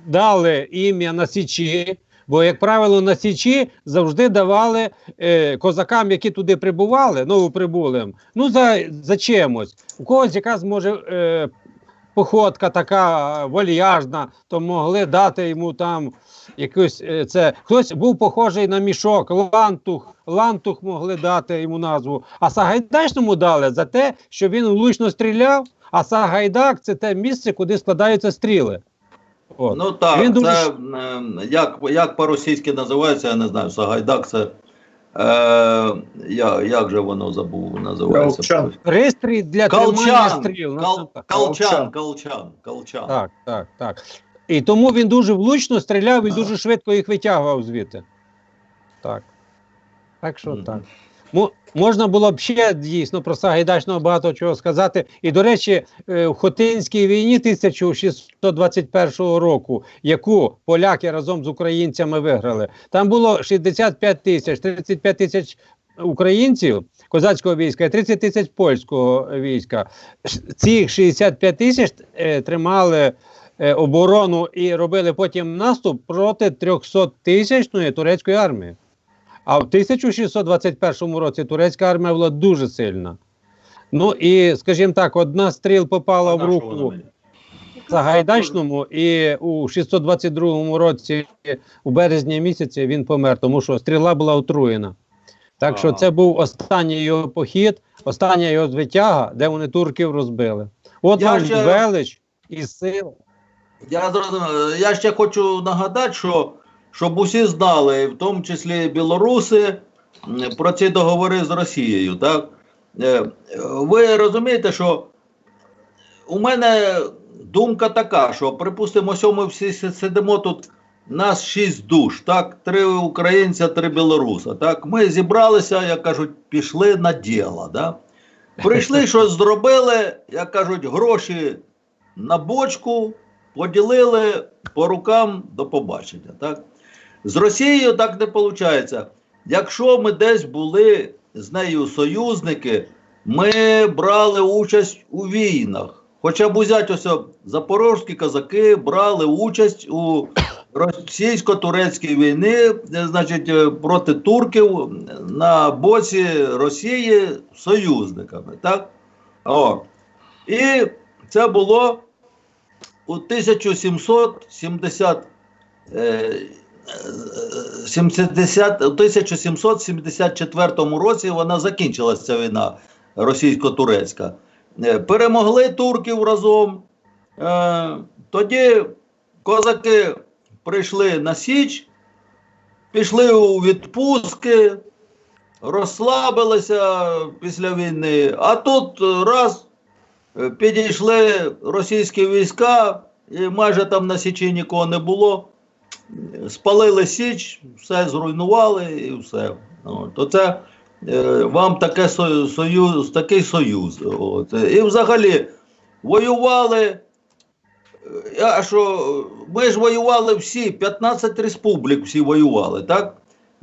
дали ім'я на Січі, бо, як правило, на Січі завжди давали козакам, які туди прибували, новоприбулим, за чимось. У когось якась, може, походка така вальяжна, то могли дати йому там якусь це. Хтось був похожий на мішок, лантух могли дати йому назву. А Сагайдачному дали за те, що він влучно стріляв, а Сагайдак – це те місце, куди складаються стріли. От. Ну так, він дуже... це як по-російськи називається, я не знаю, Сагайдак це, як же воно називається? Пристрій для тримання стріл. Колчан. Так. І тому він дуже влучно стріляв і дуже швидко їх витягував звідти. Так що так. Можна було б ще дійсно про Сагайдачного багато чого сказати. І, до речі, в Хотинській війні 1621 року, яку поляки разом з українцями виграли, там було 65 тисяч, 35 тисяч українців козацького війська і 30 тисяч польського війська. Ці 65 тисяч тримали оборону і робили потім наступ проти 300-тисячної турецької армії. А в 1621 році турецька армія була дуже сильна. Ну і, скажімо так, одна стріл попала в руку Сагайдачному, і у 622 році, у березні місяці, він помер, тому що стріла була отруєна. Так що це був останній його похід, остання його звитяга, де вони турків розбили. От вам велич і сила. Я ще хочу нагадати, що щоб усі знали, в тому числі білоруси, про ці договори з Росією. Так? Ви розумієте, що у мене думка така, що, припустимо, ось ми всі сидимо тут, нас 6 душ, так? 3 українця, 3 білоруса. Так? Ми зібралися, як кажуть, пішли на діло. Да? Прийшли, щось зробили, як кажуть, гроші на бочку, поділили по рукам, до побачення. Так? З Росією так не виходить. Якщо ми десь були з нею союзники, ми брали участь у війнах. Хоча б взяти ось запорозькі козаки брали участь у російсько-турецькій війні, значить, проти турків на боці Росії союзниками. Так? О. І це було у 1774 році вона закінчилася, ця війна російсько-турецька. Перемогли турків разом. Тоді козаки прийшли на Січ, пішли у відпустки, розслабилися після війни. А тут раз підійшли російські війська, і майже там на Січі нікого не було. Спалили Січ, все зруйнували і все. То це вам такий союз. От. І взагалі воювали, ми ж воювали всі, 15 республік всі воювали, так?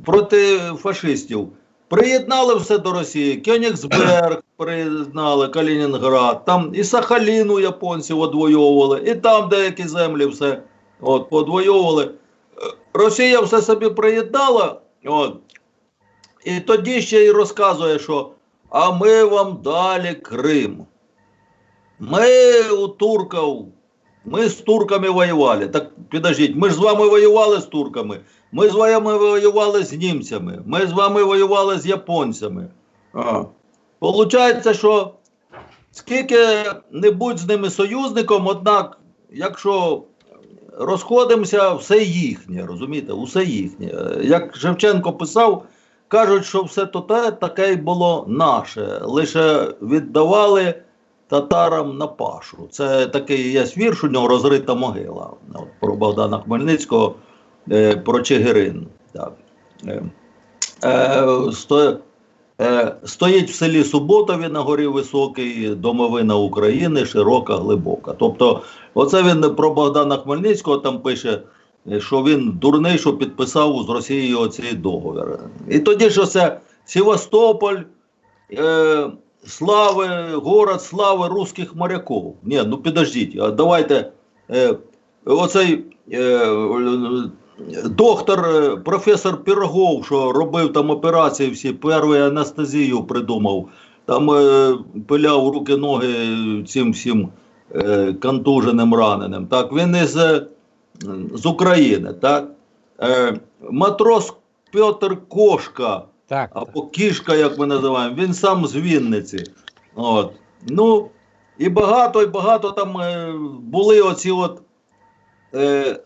Проти фашистів. Приєднали все до Росії. Кёнігсберг приєднали, Калінінград. Там і Сахаліну японці одвоювали, і там деякі землі все подвоювали. Росія все собі приєднала, і тоді ще й розказує, що а ми вам дали Крим. Ми з турками воювали. Так, підождіть, ми ж з вами воювали з турками. Ми з вами воювали з німцями. Ми з вами воювали з японцями. Получається, що скільки-небудь з ними союзником, однак, якщо розходимося, все їхнє, розумієте? Усе їхнє. Як Шевченко писав, кажуть, що все то таке й було наше. Лише віддавали татарам на пашу. Це такий є вірш у нього «Розрита могила». Про Богдана Хмельницького, про Чигирин. Так. Стоїть в селі Суботові на горі високий, домовина України, широка, глибока. Тобто, оце він про Богдана Хмельницького там пише, що він дурний, що підписав з Росією оцей договір. І тоді ж оце Севастополь, город слави русських моряків. Ні, ну підождіть, давайте, оцей доктор, професор Пірогов, що робив там операції всі, першу анестезію придумав, там пиляв руки-ноги цим всім контуженим, раненим. Так, він з України, так? Матрос Петр Кошка, Так. або Кішка, як ми називаємо, він сам з Вінниці. Ну, і багато там були оці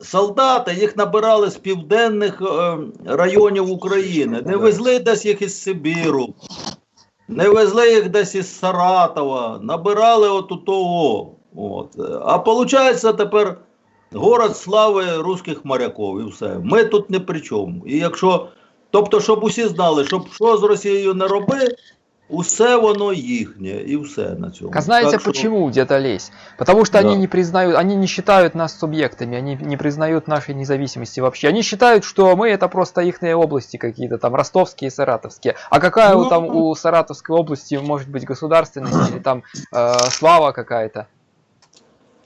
солдати, їх набирали з південних районів України. Не везли десь їх із Сибіру, не везли їх десь із Саратова, набирали отутого. А виходить тепер город слави русських моряків і все. Ми тут не при чому. І якщо, тобто, щоб усі знали, щоб що з Росією не роби, усе воно їхнє, и все на цьому. А знаете Так почему где-то лезть? Потому что Да. они не признают, они не считают нас субъектами, они не признают нашей независимости вообще. Они считают, что мы это просто ихние области какие-то, там ростовские и саратовские. А какая Ну, там у Саратовской области может быть государственность или там слава какая-то?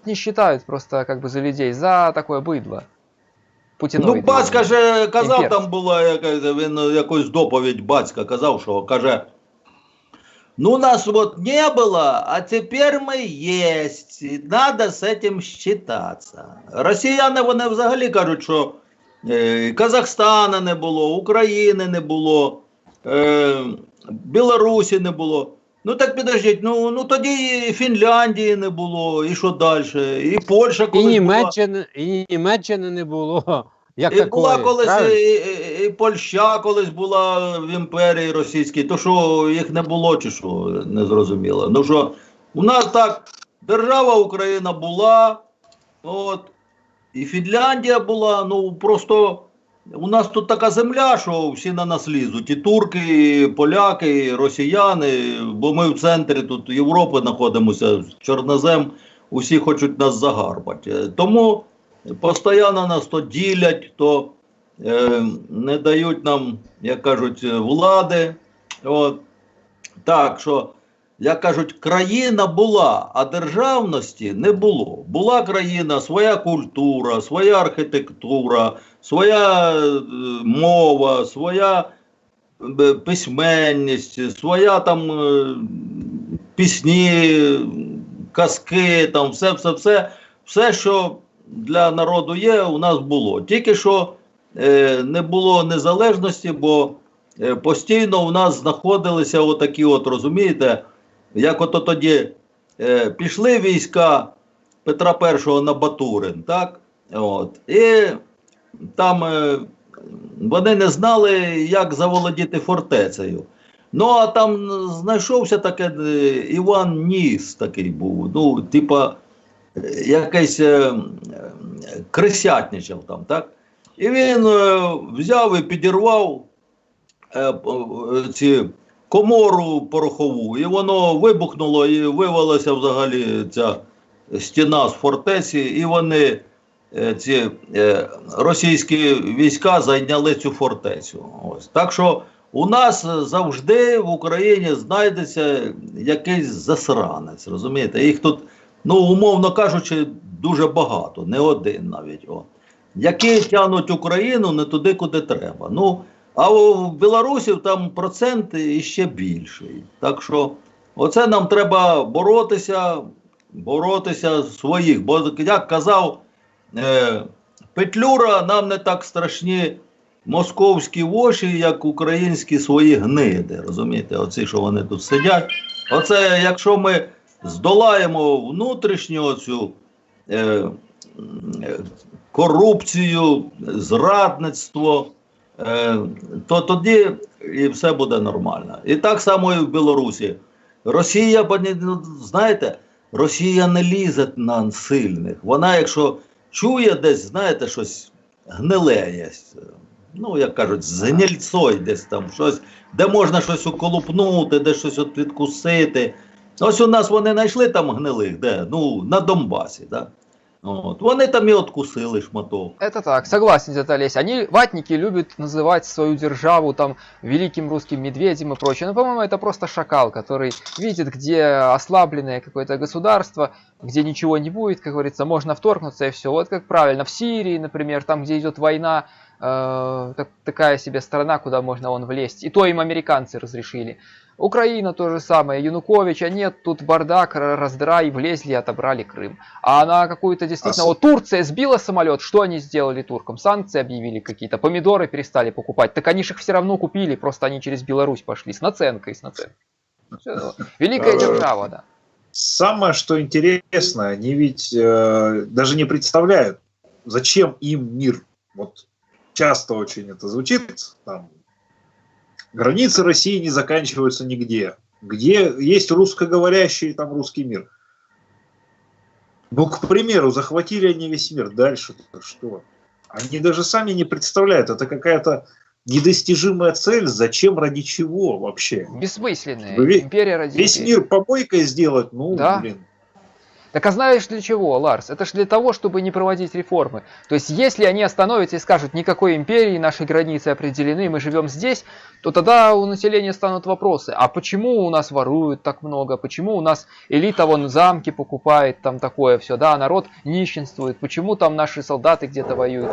Не считают просто как бы за людей, за такое быдло. Ну, батька же казав, Імперський. там була він якусь доповідь батька казав, що каже, ну нас вот не было, а теперь мы есть, і надо з этим считаться. Росіяни, вони взагалі кажуть, що Казахстана не було, України не було, Білорусі не було. Ну так підождіть, ну тоді і Фінляндії не було, і що далі? І Польща колись була. І Німеччини не було. Як І такої, була колись, правильно? і Польща колись була в імперії російській, то що їх не було чи що, не зрозуміло. Ну що, у нас так, держава Україна була, і Фінляндія була, ну просто у нас тут така земля, що всі на нас лізуть, і турки, і поляки, і росіяни, бо ми в центрі тут Європи знаходимося, Чорнозем, усі хочуть нас загарбати. Тому постійно нас то ділять, то не дають нам, як кажуть, влади. Так, що, як кажуть, країна була, а державності не було. Була країна, своя культура, своя архітектура, своя мова, своя письменність, своя там пісні, казки, там все, що для народу є, у нас було. Тільки що не було незалежності, бо постійно у нас знаходилися отакі розумієте, як тоді пішли війська Петра І на Батурин, так? І там вони не знали, як заволодіти фортецею. Ну, а там знайшовся такий Іван Ніс такий був, ну, типа, якийсь крисятничав там, так? І він взяв і підірвав комору порохову, і воно вибухнуло, і вивалася взагалі ця стіна з фортеці, і вони, ці російські війська, зайняли цю фортецю. Так що у нас завжди в Україні знайдеться якийсь засранець, розумієте? Їх тут, ну, умовно кажучи, дуже багато, не один навіть. Які тягнуть Україну не туди, куди треба. Ну, а у білорусів там процент іще більший. Так що оце нам треба боротися своїх. Бо, як казав Петлюра, нам не так страшні московські воші, як українські свої гниди. Розумієте, оці, що вони тут сидять. Оце, якщо ми здолаємо внутрішню цю корупцію, зрадництво, то тоді і все буде нормально. І так само і в Білорусі. Росія, знаєте, Росія не лізе на сильних. Вона, якщо чує десь, знаєте, щось гниле, ну, як кажуть, з гнильцой десь там щось, де можна щось уколупнути, де щось відкусити. Ось у нас вони знайшли там гнилих, де? Ну, на Донбасі, да? Вот. Вони там и откусили шматок. Это так, согласен, дядя Олесь. Они, ватники, любят называть свою державу там великим русским медведем и прочее. Но, по-моему, это просто шакал, который видит, где ослабленное какое-то государство, где ничего не будет, как говорится, можно вторгнуться и все. Вот как правильно, в Сирии, например, там, где идет война, такая себе страна, куда можно вон влезть. И то им американцы разрешили. Украина то же самое, Януковича нет, тут бардак, раздрай, влезли и отобрали Крым. А на какую-то действительно, вот Турция сбила самолет, что они сделали туркам? Санкции объявили какие-то, помидоры перестали покупать, так они же их все равно купили, просто они через Беларусь пошли, с наценкой. Все, великая держава, да. Самое, что интересно, они ведь даже не представляют, зачем им мир. Вот часто очень это звучит, там, границы России не заканчиваются нигде. Где есть русскоговорящий, там русский мир. Ну, к примеру, захватили они весь мир. Дальше-то что? Они даже сами не представляют. Это какая-то недостижимая цель. Зачем, ради чего вообще? Бессмысленная. Империя ради весь империи. Мир помойкой сделать? Ну, да. Блин. Так а знаешь для чего, Ларс? Это ж для того, чтобы не проводить реформы. То есть, если они остановятся и скажут, никакой империи, наши границы определены, мы живем здесь, то тогда у населения станут вопросы. А почему у нас воруют так много? Почему у нас элита вон замки покупает, там такое все, да, народ нищенствует? Почему там наши солдаты где-то воюют?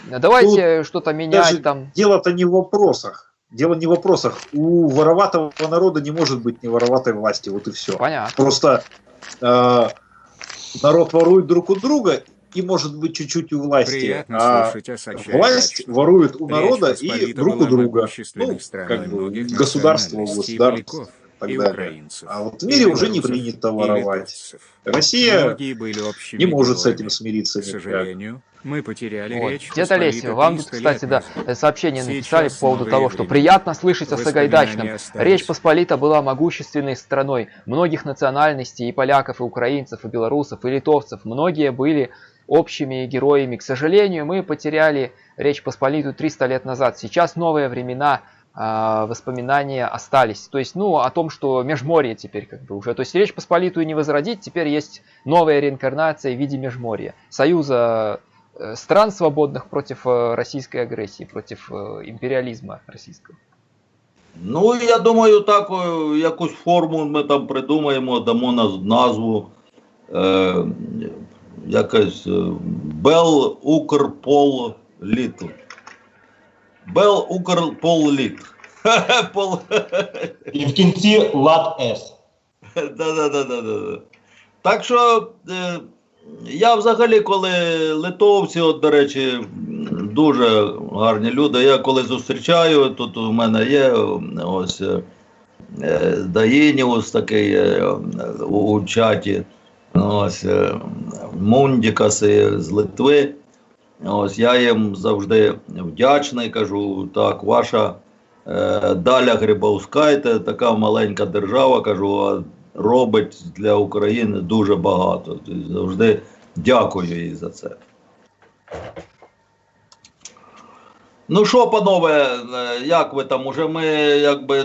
Давайте что-то менять там. Дело-то не в вопросах. Дело не в вопросах. У вороватого народа не может быть не вороватой власти, вот и все. Понятно. Просто... народ ворует друг у друга и может быть чуть-чуть у власти, а власть ворует у народа и друг у друга. Ну, как бы государство, государство и так далее. А вот в мире уже не принято воровать. Россия не может с этим смириться никак. Мы потеряли речь. Дед Олесь, вам тут, кстати, да, сообщение написали по поводу того, что приятно слышать о Сагайдачном. Речь Посполита была могущественной страной многих национальностей, и поляков, и украинцев, и белорусов, и литовцев. Многие были общими героями. К сожалению, мы потеряли Речь Посполитую 300 лет назад. Сейчас новые времена, воспоминания остались. То есть, ну, о том, что Межморье теперь как бы уже. То есть Речь Посполитую не возродить, теперь есть новая реинкарнация в виде Межморья. Союза стран свободных против российской агрессии, против империализма российского. Ну, я думаю, так, якусь форму ми там придумаємо, дамо назву якась Бел-Укрпол-Літ. Бел-Укрпол-Літ. І в кінці лад С. Да. Так що я взагалі, коли литовці, от, до речі, дуже гарні люди, я коли зустрічаю, тут у мене є ось Даїніус такий у чаті, ось Мундікаси з Литви, ось я їм завжди вдячний, кажу, так, ваша Даля Грибовскайте, така маленька держава, кажу, а робить для України дуже багато. Тобто, завжди дякую їй за це. Ну що, панове, як ви там? Уже ми якби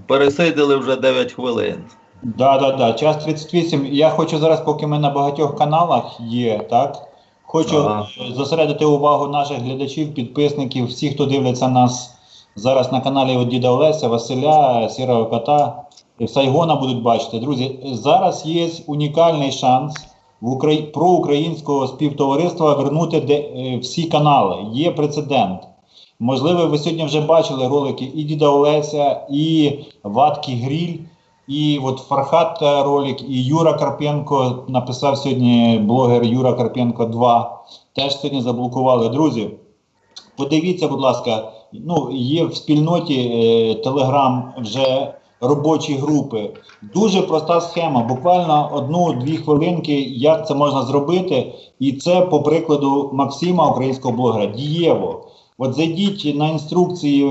пересиділи вже 9 хвилин. Да. Час 38. Я хочу зараз, поки ми на багатьох каналах є, так? Хочу зосередити увагу наших глядачів, підписників, всіх, хто дивиться нас зараз на каналі от діда Олеся, Василя, Сірого Кота, Сайгона будуть бачити. Друзі, зараз є унікальний шанс проукраїнського співтовариства вернути всі канали. Є прецедент. Можливо, ви сьогодні вже бачили ролики і діда Олеся, і Ватки Гріль, і от Фархат ролик, і Юра Карпенко написав сьогодні, блогер Юра Карпенко 2, теж сьогодні заблокували. Друзі, подивіться, будь ласка, ну, є в спільноті Телеграм вже робочі групи. Дуже проста схема, буквально 1-2 хвилинки, як це можна зробити. І це по прикладу Максима, українського блогера, дієво. От зайдіть на інструкції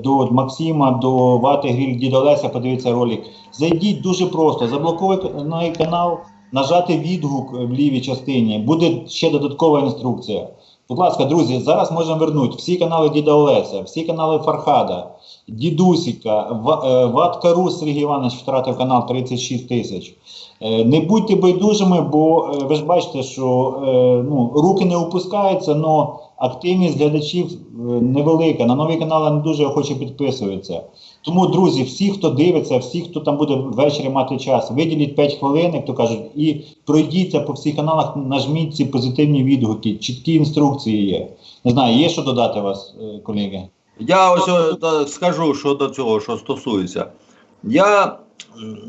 до Максима, до Вати Гріль, діда Олеся, подивіться ролик. Зайдіть дуже просто, заблокуйте канал, нажати відгук в лівій частині, буде ще додаткова інструкція. Будь ласка, друзі, зараз можемо вернути всі канали діда Олеся, всі канали Фархада, Дідусіка, Ватка Рус Сергій Іванович втратив канал 36 тисяч. Не будьте байдужими, бо ви ж бачите, що ну, руки не опускаються, але активність глядачів невелика. На нові канали не дуже охоче підписуються. Тому, друзі, всі, хто дивиться, всі, хто там буде ввечері мати час, виділіть 5 хвилин, як то кажуть, і пройдіться по всіх каналах, нажміть ці позитивні відгуки, чіткі інструкції є. Не знаю, є що додати у вас, колеги? Я ось скажу щодо цього, що стосується. Я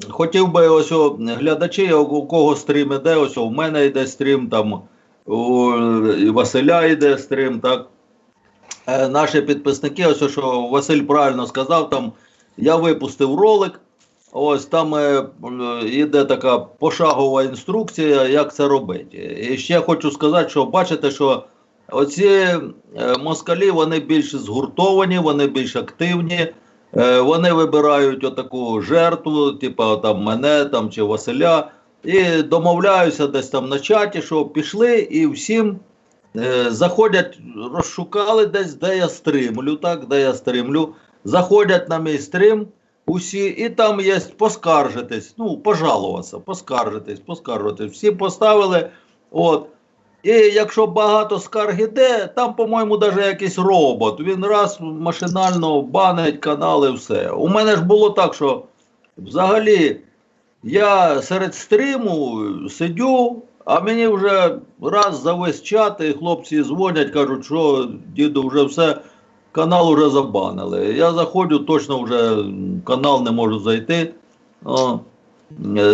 хотів би ось глядачі, у кого стрім іде, ось у мене йде стрім, там у Василя йде стрім, так. Наші підписники, ось що Василь правильно сказав, там я випустив ролик, ось там іде така пошагова інструкція, як це робити. І ще хочу сказати, що бачите, що оці москалі, вони більш згуртовані, вони більш активні, вони вибирають отаку жертву, типу там мене там, чи Василя, і домовляються десь там на чаті, що пішли і всім заходять, розшукали десь, де я стримлю, так, де я стримлю, заходять на мій стрім усі, і там є поскаржитись, ну, пожалуватися, поскаржитись, всі поставили, от. І якщо багато скарг іде, там, по-моєму, навіть якийсь робот, він раз машинально банить канали, все. У мене ж було так, що взагалі я серед стріму сидю, а мені вже раз за весь чат, і хлопці дзвонять, кажуть, що діду вже все, канал вже забанили. Я заходжу, точно вже канал не можу зайти. О.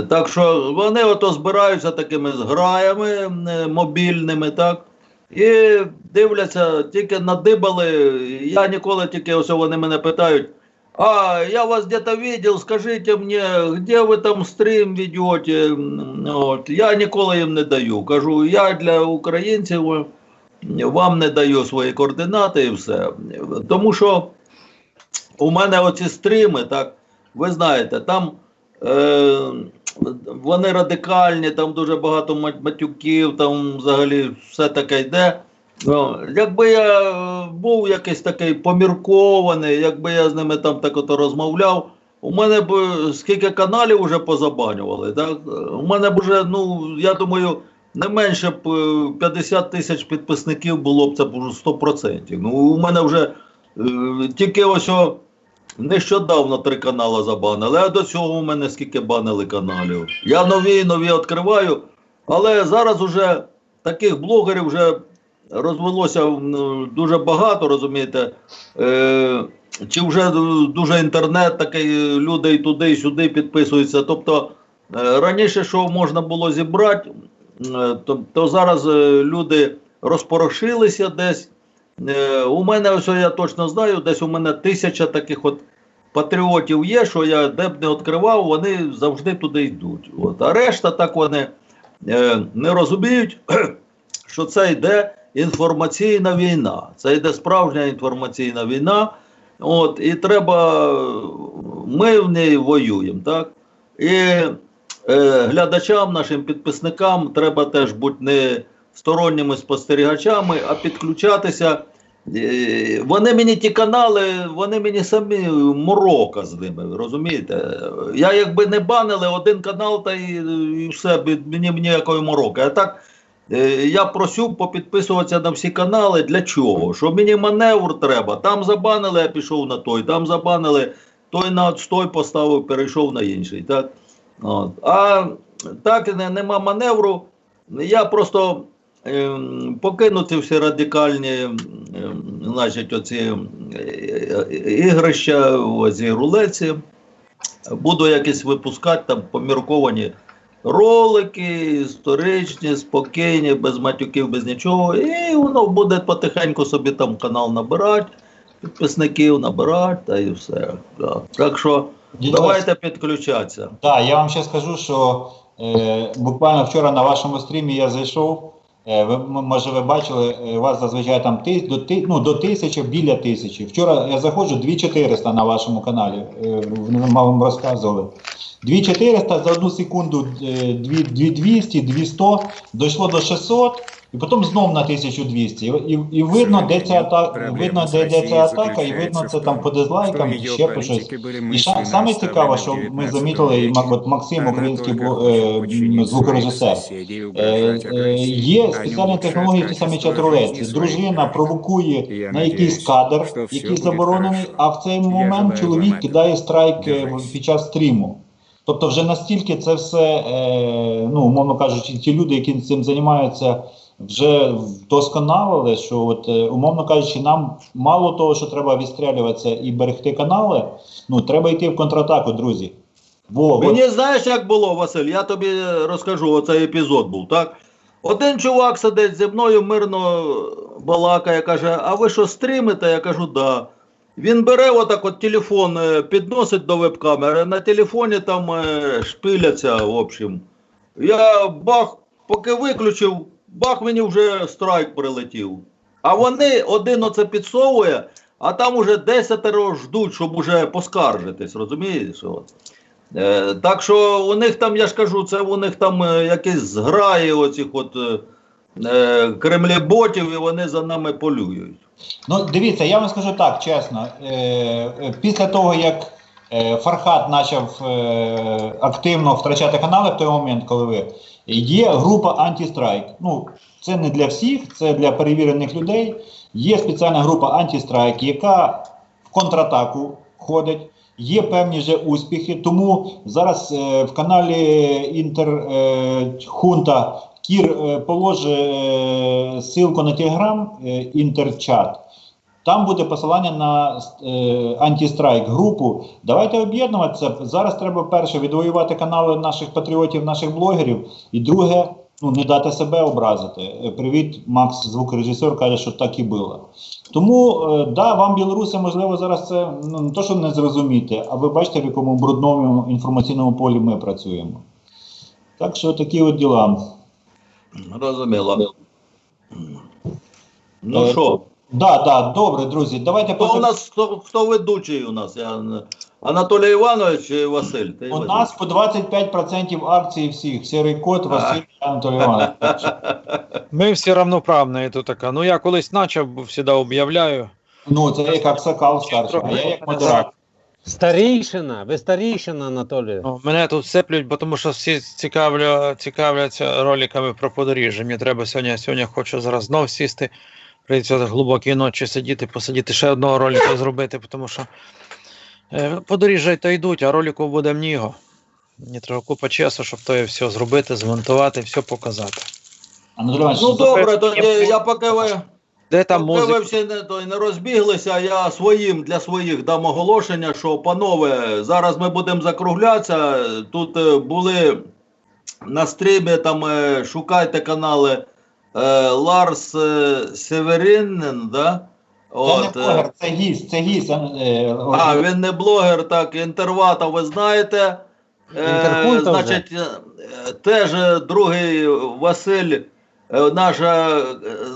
Так що вони ото збираються такими зграями мобільними, так, і дивляться, тільки надибали, я ніколи тільки, ось вони мене питають, а я вас где-то видел, скажите мне, где ви там стрім ведете, от, я ніколи їм не даю, кажу, я для українців вам не даю свої координати і все, тому що у мене оці стріми, так, ви знаєте, там вони радикальні, там дуже багато матюків, там взагалі все таке йде. Якби я був якийсь такий поміркований, якби я з ними там так ото розмовляв, у мене б скільки каналів вже позабанювали, так? У мене б вже, ну, я думаю, не менше б 50 тисяч підписників було б, це б вже 100%. Ну, у мене вже тільки ось нещодавно 3 канали забанили, а до цього у мене скільки банили каналів. Я нові відкриваю, але зараз уже таких блогерів вже розвелося дуже багато, розумієте, чи вже дуже інтернет такий, люди і туди, і сюди підписуються. Тобто раніше, що можна було зібрати, то зараз люди розпорошилися десь. У мене, ось я точно знаю, десь у мене 1000 таких от патріотів є, що я де б не відкривав, вони завжди туди йдуть. От. А решта так вони не розуміють, що це йде інформаційна війна. Це йде справжня інформаційна війна. От, і треба, ми в ній воюємо, так? І глядачам, нашим підписникам треба теж бути не сторонніми спостерігачами, а підключатися. Вони мені ті канали, вони мені самі морока з ними, розумієте? Я якби не банили один канал, та і все, мені ніякої мороки. А так, Я просив попідписуватися на всі канали. Для чого? Що мені маневр треба. Там забанили, я пішов на той, там забанили, той на отстой поставив, перейшов на інший. Так? От. А так нема маневру. Я просто покину ці всі радикальні значить, оці ігрища, оці рулеці. Буду якісь випускати там помірковані ролики, історичні, спокійні, без матюків, без нічого. І воно буде потихеньку собі там канал набирати, підписників набирати, та і все. Так що давайте підключатися. Так, я вам ще скажу, що буквально вчора на вашому стрімі я зайшов. Може ви бачили, у вас зазвичай там до 1000, біля 1000. Вчора я заходжу 2400 на вашому каналі, вам розказували. 2400, за одну секунду 2200, 200, дійшло до 600, і потім знов на 1200. І видно, де ця атака, видно, де ця атака, і видно, це там по дизлайкам, ще по щось. І саме цікаво, що ми замітили, і Максим, український звукорежисер, є спеціальні технології, ті самі чат-рулетки. Дружина провокує на якийсь кадр, який заборонений, а в цей момент чоловік кидає страйк під час стріму. Тобто вже настільки це все, умовно кажучи, ті люди, які цим займаються, вже вдосконалили, що от, умовно кажучи, нам мало того, що треба відстрілюватися і берегти канали, треба йти в контратаку, друзі. Мені знаєш, як було, Василь? Я тобі розкажу, оцей епізод був, так? Один чувак сидить зі мною, мирно балакає, каже, а ви що, стрімите? Я кажу, да. Він бере отак от телефон, підносить до веб-камери, на телефоні там шпиляться, в общем. Я бах, поки виключив, бах, мені вже страйк прилетів. А вони, один оце підсовує, а там уже 10 ждуть, щоб уже поскаржитись, розумієш? Так що у них там, я ж кажу, це у них там якісь зграї оцих от кремлеботів, і вони за нами полюють. Дивіться, я вам скажу так, чесно, після того, як Фархад почав активно втрачати канали в той момент, коли є група антистрайк. Це не для всіх, це для перевірених людей. Є спеціальна група антистрайк, яка в контратаку ходить. Є певні вже успіхи, тому зараз в каналі Інтерхунта Кір положить ссылку на Телеграм, Інтерчат. Там буде посилання на антистрайк групу. Давайте об'єднуватися. Зараз треба, перше, відвоювати канали наших патріотів, наших блогерів. І друге, не дати себе образити. Привіт, Макс, звукорежисер, каже, що так і було. Тому, да, вам, білоруси, можливо, зараз це не то, що не зрозуміти, а ви бачите, в якому брудному інформаційному полі ми працюємо. Так що такі от діла. Розуміло. Ну що? Да, добре, друзі. Давайте хто ведучий у нас? Анатолій Іванович чи Василь? У нас по 25% акцій всіх. Сірий кот, Василь, Анатолій Іванович. Ми всі равноправні, то така. Я колись почав, завжди об'являю. Це як Аксакал старший, а я як модератор. Старійшина, ви старійшина, Анатолій. Мене тут сиплють, тому що всі цікавляться роликами про подоріжжя. Мені треба сьогодні хочу зараз знов сісти, прийти глибокі ночі посидіти, ще одного ролика зробити, тому що подоріжжя то йдуть, а ролику буде много. Мені треба купа часу, щоб то все зробити, змонтувати, все показати. Добре, тоді я поки ви... Де там музика? Ви всі не розбіглися, я для своїх дам оголошення, що, панове, зараз ми будемо закруглятися. Тут були на стрімі, там шукайте канали Ларс Северинен, да? Це не блогер, це гість. Він не блогер, так, Інтервата, ви знаєте. Значить, теж другий Василь,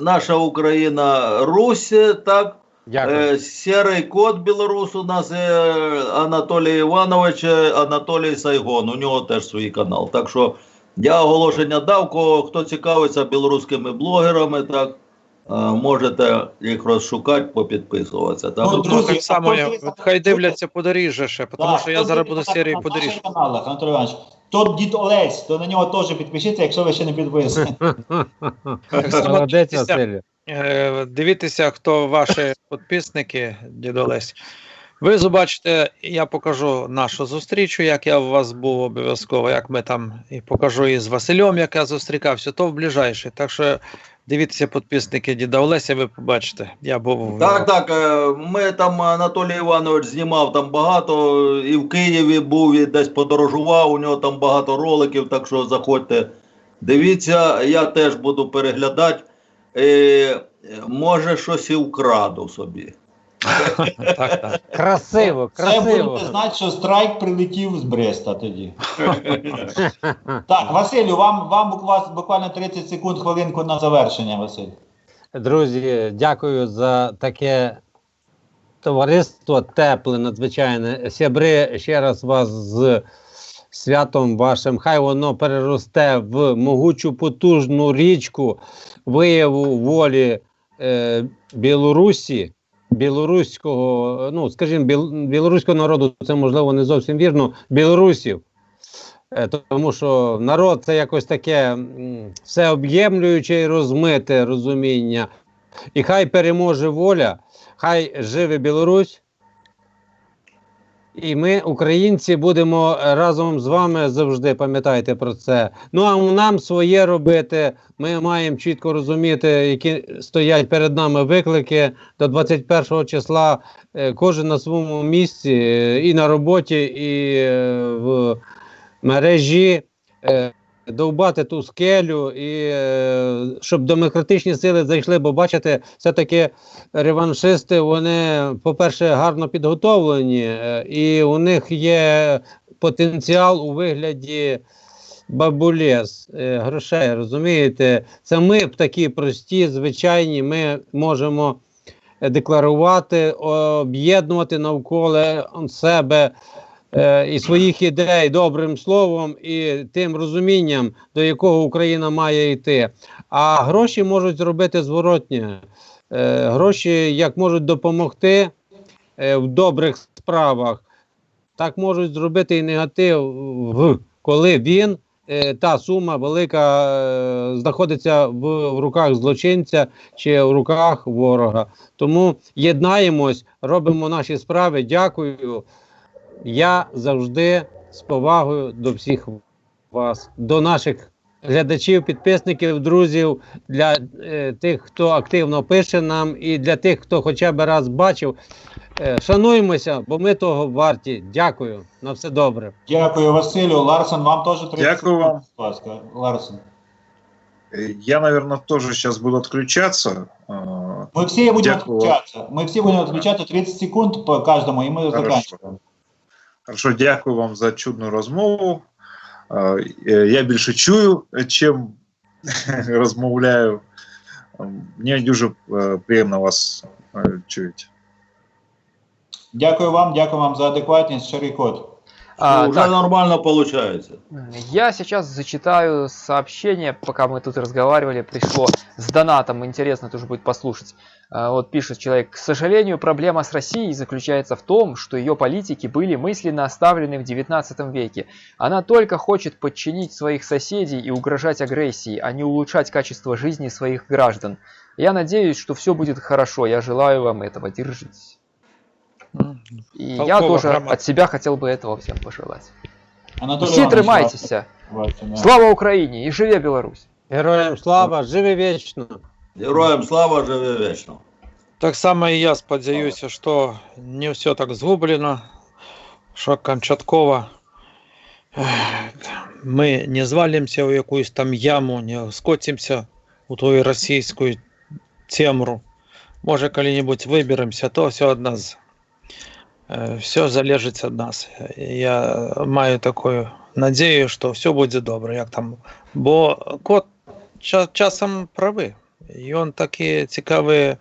наша Україна Русь, так. Сірий кот білорус у нас Анатолій Іванович, Анатолій Сайгон, у нього теж свій канал. Так що я оголошення дав, хто цікавиться білоруськими блогерами, так, можете їх розшукати, попідписуватися. Так, друзі, так само, хай дивляться подоріжжя ще, тому що я зараз буду серію подоріжжя. Анатолій Іванович, то дід Олесь, то на нього теж підпишіться, якщо ви ще не підписані. Молодець, Василь. Дивіться, хто ваші підписники, дід Олесь. Ви побачите, я покажу нашу зустрічу, як я у вас був обов'язково, як ми там, і покажу і з Василем, як я зустрікався, то в ближайший. Так що дивіться, підписники діда Олеся, ви побачите. Я був... Так, ми там, Анатолій Іванович знімав там багато, і в Києві був, і десь подорожував, у нього там багато роликів, так що заходьте, дивіться, я теж буду переглядати, може щось і вкраду собі. Так. Красиво, Це красиво. будете знати, що страйк прилетів з Бреста тоді. Так, Василю, вам буквально 30 секунд, хвилинку на завершення, Василь. Друзі, дякую за таке товариство тепле, надзвичайне. Сябри, ще раз вас з святом вашим. Хай воно переросте в могучу потужну річку вияву волі Білорусі, білоруського, ну, скажімо, білоруського народу, це можливо не зовсім вірно, білорусів. Тому що народ це якось таке всеоб'ємлююче і розмите розуміння. І хай переможе воля, хай живе Білорусь. І ми, українці, будемо разом з вами завжди, пам'ятайте про це. Ну, а нам своє робити, ми маємо чітко розуміти, які стоять перед нами виклики. До 21 числа кожен на своєму місці, і на роботі, і в мережі, довбати ту скелю, і щоб демократичні сили зайшли, бо бачите, все-таки реваншисти, вони, по-перше, гарно підготовлені, і у них є потенціал у вигляді бабулес, грошей, розумієте? Це ми такі прості, звичайні, ми можемо декларувати, об'єднувати навколо себе і своїх ідей добрим словом і тим розумінням, до якого Україна має йти. А гроші можуть зробити зворотнє. Гроші як можуть допомогти в добрих справах, так можуть зробити і негатив, коли він, та сума велика, знаходиться в руках злочинця чи в руках ворога. Тому єднаємось, робимо наші справи. Дякую. Я завжди з повагою до всіх вас, до наших глядачів, підписників, друзів, для тих, хто активно пише нам, і для тих, хто хоча б раз бачив. Шануємося, бо ми того варті. Дякую. На все добре. Дякую, Василю. Ларсен, вам теж 30 Дякую вам. секунд, будь ласка. Ларсен. Я, наверное, тоже сейчас буду отключаться. Мы все будем Дякую. отключаться. Мы все будем отключаться 30 секунд по каждому, и мы Хорошо. заканчиваем. Хорошо, дякую вам за чудну розмову. Я більше чую, чим розмовляю. Мені дуже приємно вас чути. Дякую вам за адекватність, щирий код. Уже Так, нормально получается. я сейчас зачитаю сообщение, пока мы тут разговаривали, пришло с донатом, интересно тоже будет послушать. Вот пишет человек: к сожалению, проблема с Россией заключается в том, что ее политики были мысленно оставлены в 19 веке. Она только хочет подчинить своих соседей и угрожать агрессией, а не улучшать качество жизни своих граждан. Я надеюсь, что все будет хорошо, я желаю вам этого, держитесь. И я тоже от себя хотел бы этого всем пожелать. Анатолій Всі Іванович, тримайтеся. да. Слава Україні і живе Білорусь! Героям слава, живи вічно! Героям слава, живе вечно. Так само і я сподіваюся, що не все так згублено, що Камчаткова ми не звалимося у якусь там яму, не скотимося у ту російську темру. Може, коли-небудь виберемося, то все від нас. Все залежить від нас. Я маю таку надію, що все буде добре, як там. Бо кот часом правий. І він такі цікаві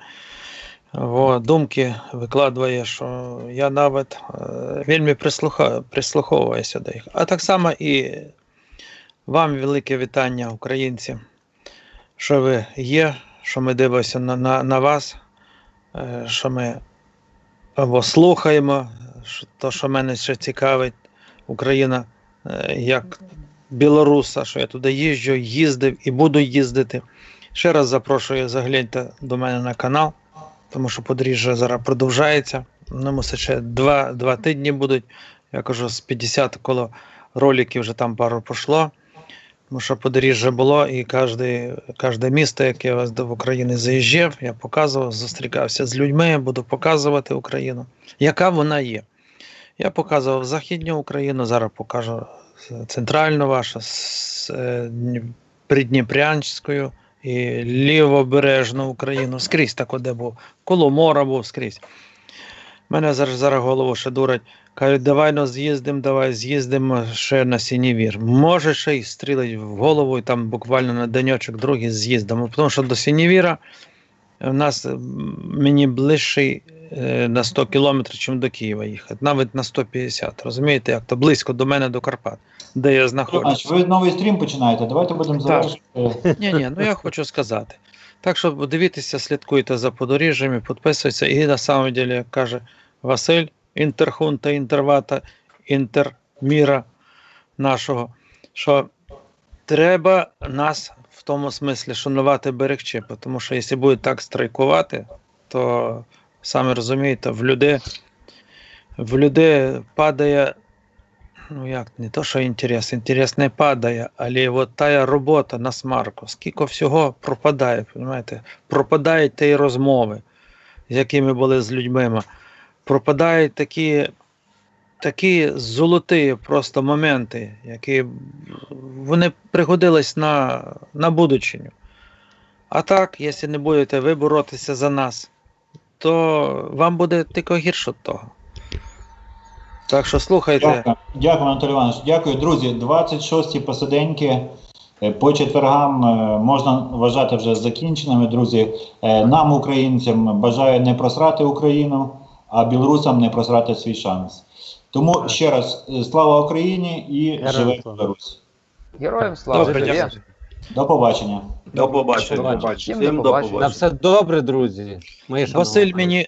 думки викладає, що я навіть вельми прислуховуюся до їх. А так само і вам велике вітання, українці, що ви є, що ми дивимося на вас, що ми або слухаємо, то, що мене ще цікавить, Україна як білоруса, що я туди їжджу, їздив і буду їздити. Ще раз запрошую, загляньте до мене на канал, тому що Подоріжжя зараз продовжається. Ну, мусить ще 2 тижні будуть. Я кажу, з 50 коло роликів вже там пару пішло. Тому що Подоріжжя було, і кожне місто, яке я в Україні заїжджав, я показував, зустрікався з людьми, буду показувати Україну, яка вона є. Я показував Західню Україну, зараз покажу центральну вашу, Придніпрянську і лівобережну Україну. Скрізь так, де був. Коло мора був, скрізь. Мене зараз голову ще дурять. Кажуть, давай з'їздимо ще на Синівір. Може ще й стрілить в голову, і там буквально на денечок другий з'їздимо. Тому що до Синівіра мені ближчий на 100 кілометрів, чим до Києва їхати. Навіть на 150. Розумієте, як то близько до мене, до Карпат, де я знаходжуся. Ви новий стрім починаєте, давайте будемо завершити. Ні, ну я хочу сказати. Так що дивіться, слідкуйте за Подоріжжями, підписуйтесь. І на самом деле, як каже Василь, інтерхунта, інтервата, інтерміра нашого, що треба нас в тому смислі шанувати, берегчи, тому що якщо будуть так страйкувати, то, самі розумієте, в людей падає, ну як, не то, що інтерес не падає, але от та робота на смарку, скільки всього пропадає, розумієте? Пропадають ті розмови, з якими були з людьми. Пропадають такі золоті просто моменти, які вони пригодились на будучиню. А так, якщо не будете ви боротися за нас, то вам буде тільки гірше від того. Так що слухайте. Дякую, Анатолій Іванович. Дякую, друзі. 26-ті посиденьки по четвергам можна вважати вже закінченими, друзі. Нам, українцям, бажаю не просрати Україну, а білорусам не просрати свій шанс. Тому ще раз, слава Україні і живе Білорусь. Героям слава! Добре, Живе. дякую. До побачення. До побачення. Всім Всім до до побачення. На побачення. все добре, друзі. Мої Василь шановні. мені